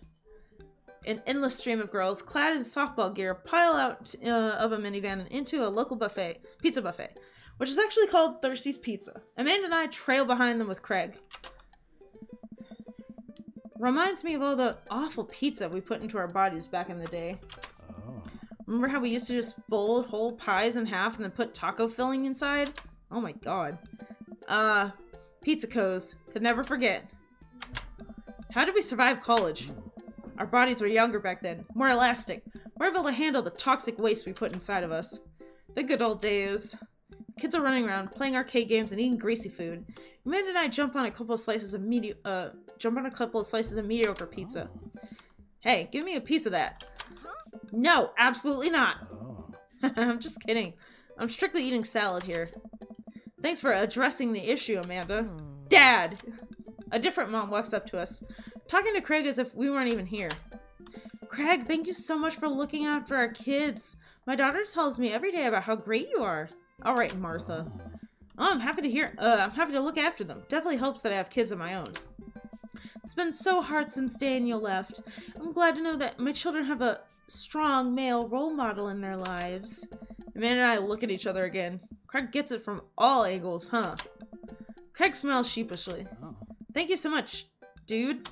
Speaker 2: An endless stream of girls, clad in softball gear, pile out of a minivan and into a local pizza buffet, which is actually called Thirsty's Pizza. Amanda and I trail behind them with Craig. Reminds me of all the awful pizza we put into our bodies back in the day. Remember how we used to just fold whole pies in half and then put taco filling inside? Oh my god. Pizza-cos. Could never forget. How did we survive college? Our bodies were younger back then, more elastic, more able to handle the toxic waste we put inside of us. The good old days. Kids are running around, playing arcade games and eating greasy food. Amanda and I jump on a couple of slices of mediocre pizza. Hey, give me a piece of that. No, absolutely not. I'm just kidding. I'm strictly eating salad here. Thanks for addressing the issue, Amanda. Dad! A different mom walks up to us, talking to Craig as if we weren't even here. Craig, thank you so much for looking after our kids. My daughter tells me every day about how great you are. All right, Martha. Oh, I'm happy to hear. I'm happy to look after them. Definitely helps that I have kids of my own. It's been so hard since Daniel left. I'm glad to know that my children have a strong male role model in their lives. Amanda and I look at each other again. Craig gets it from all angles, huh? Craig smiles sheepishly. Thank you so much, dude.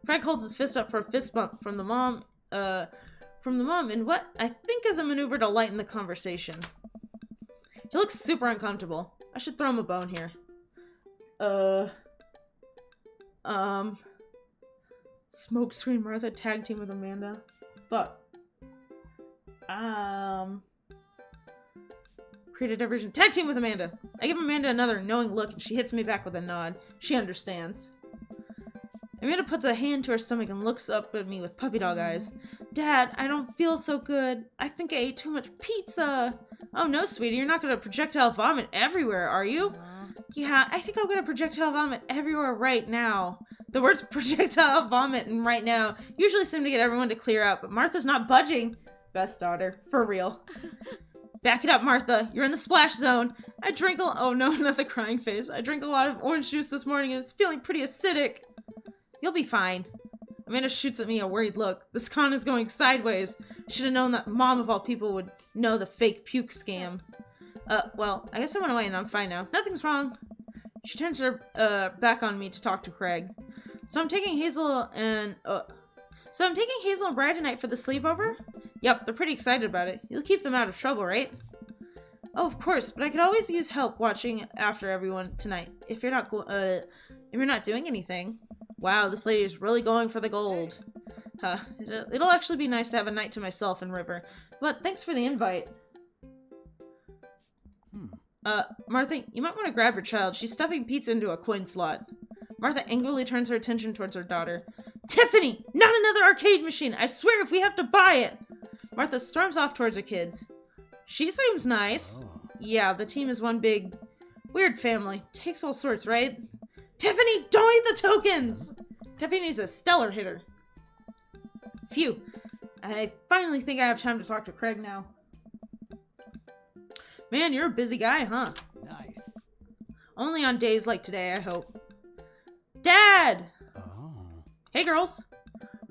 Speaker 2: Craig holds his fist up for a fist bump from the mom in what I think is a maneuver to lighten the conversation. He looks super uncomfortable. I should throw him a bone here. Smokescreen Martha tag team with Amanda. Fuck. Create a diversion. Tag team with Amanda. I give Amanda another knowing look and she hits me back with a nod. She understands. Amanda puts a hand to her stomach and looks up at me with puppy dog eyes. Dad, I don't feel so good. I think I ate too much pizza. Oh no, sweetie, you're not gonna projectile vomit everywhere, are you? Yeah, I think I'm gonna projectile vomit everywhere right now. The words projectile vomit and right now usually seem to get everyone to clear out, but Martha's not budging. Best daughter, for real. Back it up, Martha. You're in the splash zone. Oh no, not the crying face. I drank a lot of orange juice this morning and it's feeling pretty acidic. You'll be fine. Amanda shoots at me a worried look. This con is going sideways. Should have known that mom of all people would know the fake puke scam. Well, I guess I went away and I'm fine now. Nothing's wrong. She turns her back on me to talk to Craig. So I'm taking Hazel and Brad tonight for the sleepover? Yep, they're pretty excited about it. You'll keep them out of trouble, right? Oh, of course, but I could always use help watching after everyone tonight. If you're not doing anything. Wow, this lady is really going for the gold. Huh. It'll actually be nice to have a night to myself in River. But thanks for the invite. Martha, you might want to grab your child. She's stuffing pizza into a coin slot. Martha angrily turns her attention towards her daughter. Tiffany! Not another arcade machine! I swear if we have to buy it! Martha storms off towards her kids. She seems nice. Yeah, the team is one big, weird family. Takes all sorts, right? Tiffany, don't eat the tokens! Tiffany's a stellar hitter. Phew. I finally think I have time to talk to Craig now. Man, you're a busy guy, huh?
Speaker 3: Nice.
Speaker 2: Only on days like today, I hope. Dad!
Speaker 3: Oh.
Speaker 2: Hey, girls.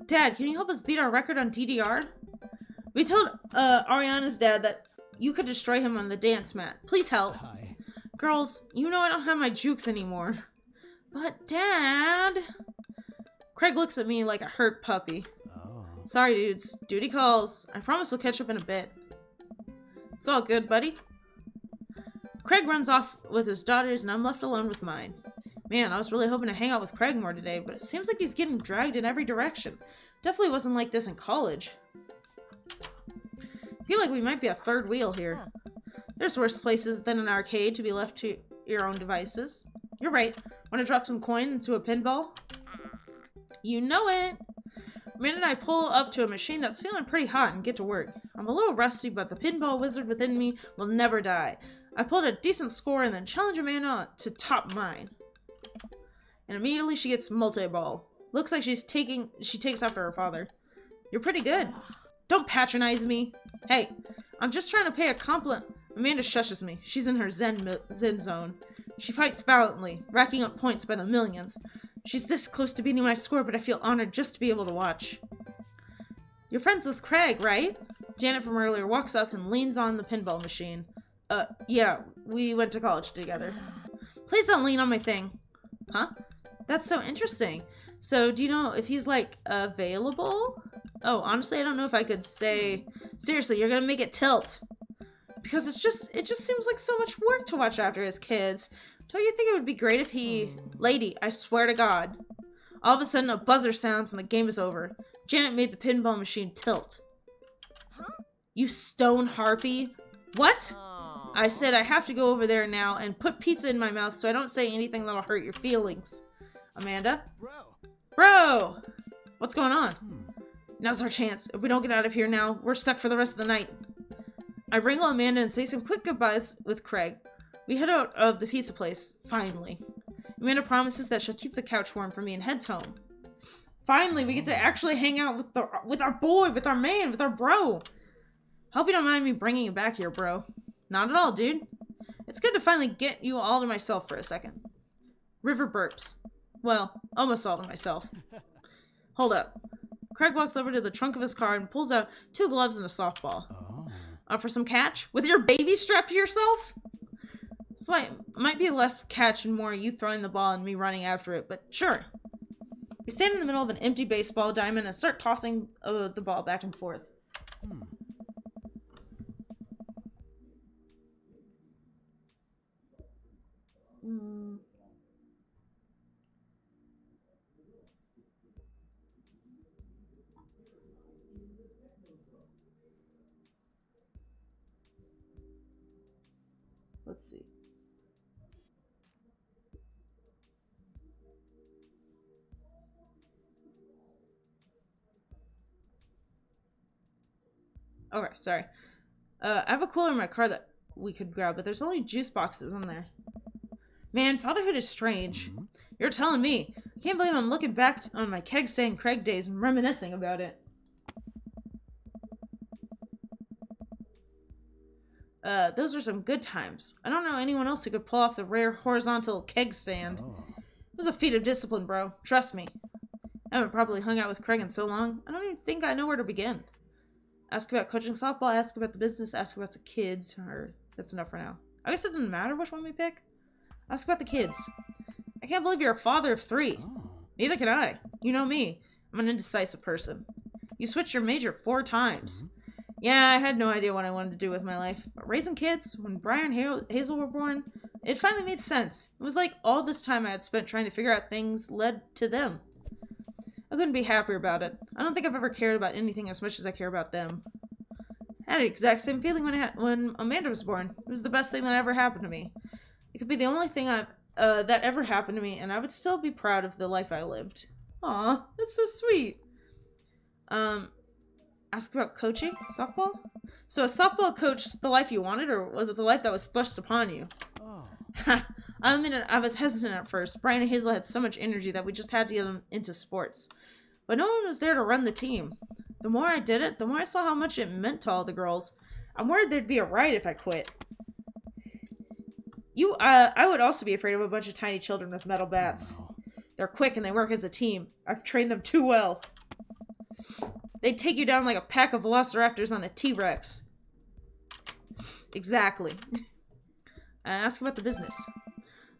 Speaker 2: Dad, can you help us beat our record on DDR? We told Ariana's dad that you could destroy him on the dance mat. Please help.
Speaker 3: Hi.
Speaker 2: Girls, you know I don't have my jukes anymore. But, Dad... Craig looks at me like a hurt puppy.
Speaker 3: Oh.
Speaker 2: Sorry, dudes. Duty calls. I promise we'll catch up in a bit. It's all good, buddy. Craig runs off with his daughters, and I'm left alone with mine. Man, I was really hoping to hang out with Craig more today, but it seems like he's getting dragged in every direction. Definitely wasn't like this in college. I feel like we might be a third wheel here. There's worse places than an arcade to be left to your own devices. You're right. Want to drop some coin into a pinball? You know it. Amanda and I pull up to a machine that's feeling pretty hot and get to work. I'm a little rusty, but the pinball wizard within me will never die. I pulled a decent score and then challenge Amanda to top mine. And immediately she gets multi-ball. Looks like she takes after her father. You're pretty good. Don't patronize me. Hey, I'm just trying to pay a compliment. Amanda shushes me. She's in her zen zone. She fights valiantly, racking up points by the millions. She's this close to beating my score, but I feel honored just to be able to watch. You're friends with Craig, right? Janet from earlier walks up and leans on the pinball machine. Yeah, we went to college together. Please don't lean on my thing. Huh? That's so interesting. So, do you know if he's, like, available? Oh, honestly, I don't know if I could say... Seriously, you're gonna make it tilt. Because it just seems like so much work to watch after his kids. Don't you think it would be great if he... Lady, I swear to God. All of a sudden, a buzzer sounds and the game is over. Janet made the pinball machine tilt.
Speaker 3: Huh?
Speaker 2: You stone harpy. What?
Speaker 3: Oh.
Speaker 2: I said I have to go over there now and put pizza in my mouth so I don't say anything that'll hurt your feelings. Amanda? Bro! What's going on? Now's our chance. If we don't get out of here now, we're stuck for the rest of the night. I wrangle Amanda and say some quick goodbyes with Craig. We head out of the pizza place, finally. Amanda promises that she'll keep the couch warm for me and heads home. Finally, we get to actually hang out with our boy, with our man, with our bro. Hope you don't mind me bringing you back here, bro. Not at all, dude. It's good to finally get you all to myself for a second. River burps. Well, almost all to myself. Hold up. Craig walks over to the trunk of his car and pulls out 2 gloves and a softball. For some catch? With your baby strapped to yourself? So might be less catch and more you throwing the ball and me running after it, but sure. We stand in the middle of an empty baseball diamond and start tossing the ball back and forth. Let's see. Okay, sorry. I have a cooler in my car that we could grab, but there's only juice boxes in there. Man, fatherhood is strange. You're telling me. I can't believe I'm looking back on my keg stand Craig days and reminiscing about it. Those were some good times. I don't know anyone else who could pull off the rare horizontal keg stand. It was a feat of discipline, bro. Trust me. I haven't probably hung out with Craig in so long, I don't even think I know where to begin. Ask about coaching softball, ask about the business, ask about the kids, or that's enough for now. I guess it doesn't matter which one we pick. Ask about the kids. I can't believe you're a father of 3. Neither can I. You know me. I'm an indecisive person. You switched your major 4 times. Yeah, I had no idea what I wanted to do with my life. But raising kids, when Brian and Hazel were born, it finally made sense. It was like all this time I had spent trying to figure out things led to them. I couldn't be happier about it. I don't think I've ever cared about anything as much as I care about them. I had the exact same feeling when Amanda was born. It was the best thing that ever happened to me. It could be the only thing that ever happened to me, and I would still be proud of the life I lived. Aw, that's so sweet. Ask about coaching? Softball? So a softball coach the life you wanted, or was it the life that was thrust upon you? Ha! I mean, I was hesitant at first. Brian and Hazel had so much energy that we just had to get them into sports. But no one was there to run the team. The more I did it, the more I saw how much it meant to all the girls. I'm worried there'd be a riot if I quit. I would also be afraid of a bunch of tiny children with metal bats. They're quick and they work as a team. I've trained them too well. They'd take you down like a pack of velociraptors on a T-Rex. Exactly. Ask about the business.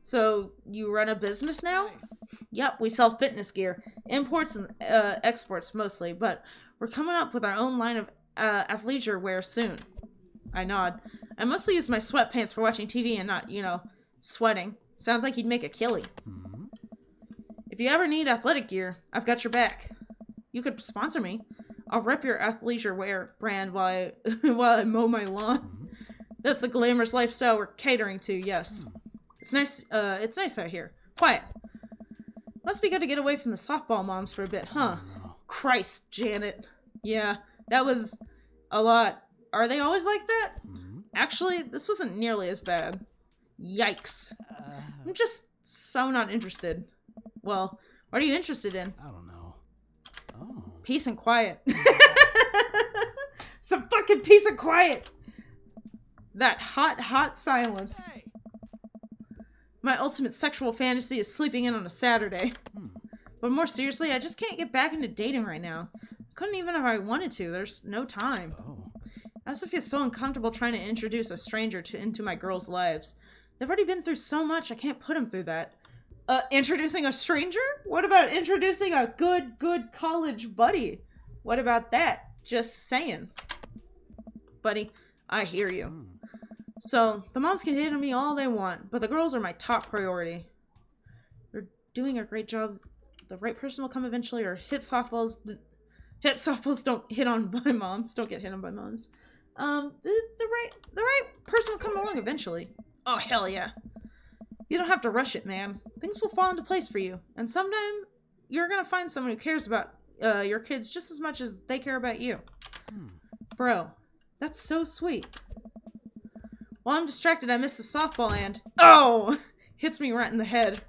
Speaker 2: So, you run a business now?
Speaker 3: Nice.
Speaker 2: Yep, we sell fitness gear. Imports and exports mostly, but we're coming up with our own line of athleisure wear soon. I nod. I mostly use my sweatpants for watching TV and not, sweating. Sounds like you'd make a killing. If you ever need athletic gear, I've got your back. You could sponsor me. I'll rep your athleisure wear brand while I mow my lawn. That's the glamorous lifestyle we're catering to, yes. It's nice out here. Quiet. Must be good to get away from the softball moms for a bit, huh? Christ, Janet. Yeah, that was a lot. Are they always like that? Actually, this wasn't nearly as bad. Yikes. I'm just so not interested. Well, what are you interested in?
Speaker 3: I don't know. Oh.
Speaker 2: Peace and quiet. Some fucking peace and quiet. That hot silence.
Speaker 3: Hey.
Speaker 2: My ultimate sexual fantasy is sleeping in on a Saturday. But more seriously, I just can't get back into dating right now. Couldn't even if I wanted to. There's no time.
Speaker 3: Oh.
Speaker 2: I also feel so uncomfortable trying to introduce a stranger into my girls' lives. They've already been through so much, I can't put them through that. Introducing a stranger? What about introducing a good college buddy? What about that? Just saying. Buddy, I hear you. So, the moms can hit on me all they want, but the girls are my top priority. You're doing a great job. The right person will come eventually, or hit softballs don't hit on by moms. Don't get hit on by moms. The right person will come along eventually. Oh, hell yeah. You don't have to rush it, man. Things will fall into place for you. And sometime, you're gonna find someone who cares about your kids just as much as they care about you. Bro, that's so sweet. While I'm distracted, I miss the softball and... Oh! Hits me right in the head.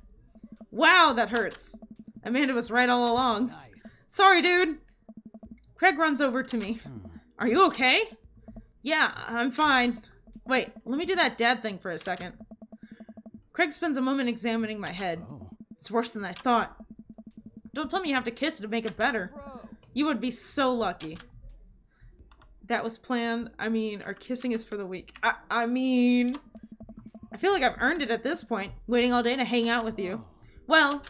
Speaker 2: Wow, that hurts. Amanda was right all along.
Speaker 3: Nice.
Speaker 2: Sorry, dude. Craig runs over to me. Are you okay? Yeah, I'm fine. Wait, let me do that dad thing for a second. Craig spends a moment examining my head.
Speaker 3: Oh.
Speaker 2: It's worse than I thought. Don't tell me you have to kiss to make it better.
Speaker 3: Bro.
Speaker 2: You would be so lucky. That was planned. I mean, our kissing is for the week. I mean... I feel like I've earned it at this point, waiting all day to hang out with you. Well...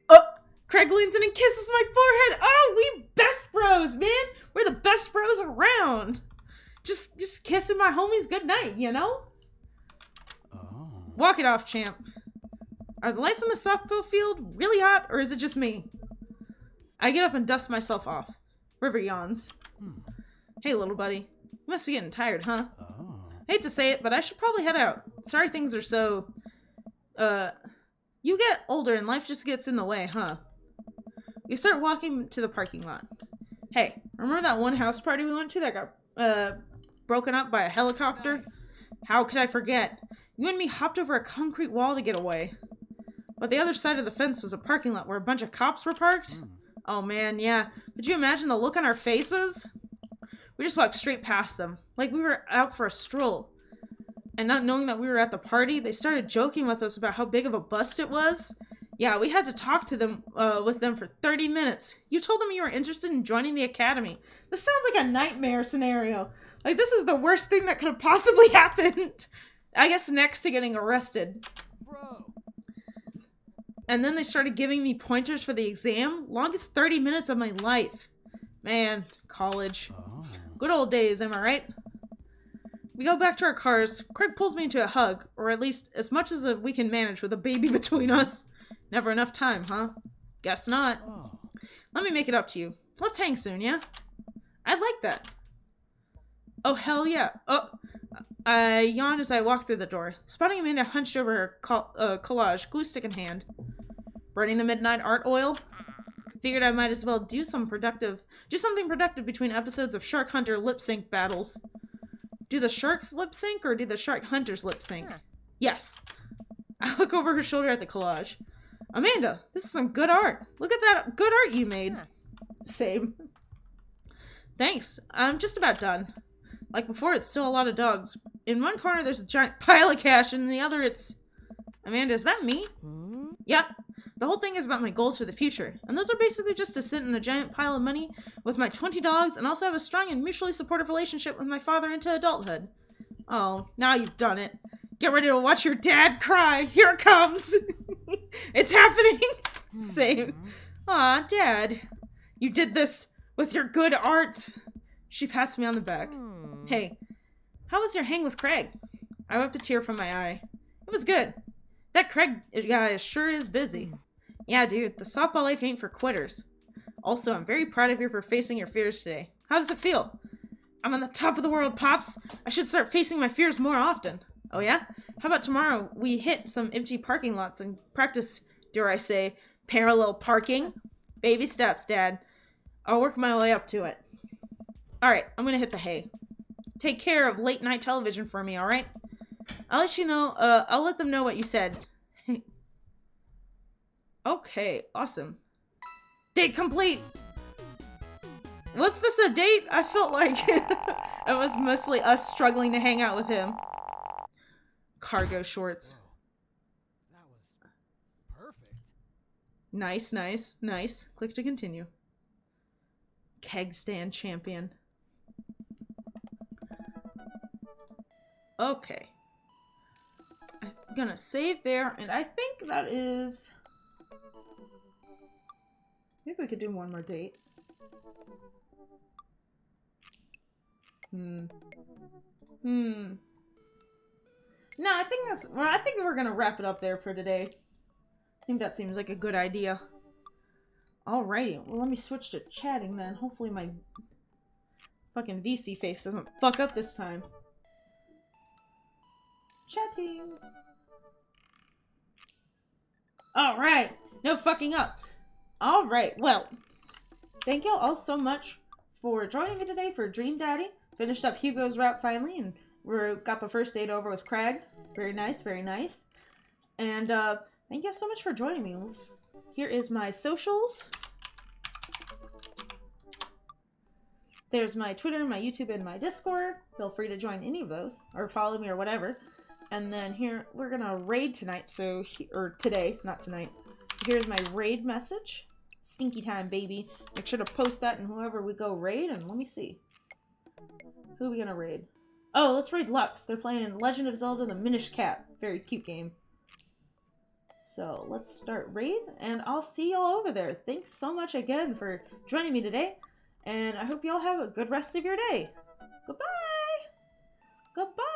Speaker 2: Oh! Craig leans in and kisses my forehead! Oh, we best bros, man! We're the best bros around! Just kissing my homies goodnight, you know?
Speaker 3: Oh.
Speaker 2: Walk it off, champ. Are the lights on the softball field really hot, or is it just me? I get up and dust myself off. River yawns. Hey, little buddy. You must be getting tired, huh?
Speaker 3: Oh.
Speaker 2: Hate to say it, but I should probably head out. Sorry things are so... You get older and life just gets in the way, huh? We start walking to the parking lot. Hey, remember that one house party we went to that got, broken up by a helicopter?
Speaker 3: Nice.
Speaker 2: How could I forget? You and me hopped over a concrete wall to get away. But the other side of the fence was a parking lot where a bunch of cops were parked. Oh man, yeah. Could you imagine the look on our faces? We just walked straight past them, like we were out for a stroll. And not knowing that we were at the party, they started joking with us about how big of a bust it was. Yeah, we had to talk to them with them for 30 minutes. You told them you were interested in joining the academy. This sounds like a nightmare scenario. Like, this is the worst thing that could have possibly happened. I guess next to getting arrested.
Speaker 3: Bro.
Speaker 2: And then they started giving me pointers for the exam. Longest 30 minutes of my life. Man, college.
Speaker 3: Oh.
Speaker 2: Good old days, am I right? We go back to our cars. Craig pulls me into a hug, or at least as much as we can manage with a baby between us. Never enough time, huh? Guess not.
Speaker 3: Oh.
Speaker 2: Let me make it up to you. Let's hang soon, yeah? I'd like that. Oh, hell yeah. Oh, I yawn as I walk through the door, spotting Amanda hunched over her collage, glue stick in hand. Burning the midnight art oil? Figured I might as well do something productive between episodes of Shark Hunter lip sync battles. Do the sharks lip sync or do the shark hunters lip sync? Yes. I look over her shoulder at the collage. Amanda, this is some good art. Look at that good art you made. Same. Thanks. I'm just about done. Like before, it's still a lot of dogs. In one corner, there's a giant pile of cash, and in the other, it's... Amanda, is that me? Yep. The whole thing is about my goals for the future, and those are basically just to sit in a giant pile of money with my 20 dogs and also have a strong and mutually supportive relationship with my father into adulthood. Oh, now you've done it. Get ready to watch your dad cry. Here it comes. It's happening. Same. Aw, Dad. You did this with your good art. She pats me on the back. Hey, how was your hang with Craig? I wiped a tear from my eye. It was good. That Craig guy sure is busy. Yeah, dude, the softball life ain't for quitters. Also, I'm very proud of you for facing your fears today. How does it feel? I'm on the top of the world, Pops. I should start facing my fears more often. Oh yeah? How about tomorrow we hit some empty parking lots and practice, dare I say, parallel parking? Baby steps, Dad. I'll work my way up to it. Alright, I'm gonna hit the hay. Take care of late night television for me, alright? I'll let you know, I'll let them know what you said. Okay, awesome. Date complete! Was this a date? I felt like it was mostly us struggling to hang out with him. Cargo shorts.
Speaker 3: Whoa. That was perfect.
Speaker 2: Nice, nice, nice. Click to continue. Keg stand champion. Okay. I'm gonna save there, and I think that is... Maybe we could do one more date. No, I think that's... Well, I think we're gonna wrap it up there for today. I think that seems like a good idea. Alrighty, well let me switch to chatting then. Hopefully my fucking VC face doesn't fuck up this time. Chatting! Alright, no fucking up. Alright, well, thank y'all all so much for joining me today for Dream Daddy. Finished up Hugo's route finally, and we got the first date over with Craig. Very nice, very nice. And thank you so much for joining me. Here is my socials. There's my Twitter, my YouTube, and my Discord. Feel free to join any of those, or follow me, or whatever. And then here, we're gonna raid tonight, or today, not tonight. Here's my raid message. Stinky time, baby. Make sure to post that in whoever we go raid, and let me see. Who are we gonna raid? Oh, let's raid Lux. They're playing Legend of Zelda the Minish Cap. Very cute game. So, let's start raid, and I'll see y'all over there. Thanks so much again for joining me today, and I hope y'all have a good rest of your day. Goodbye! Goodbye!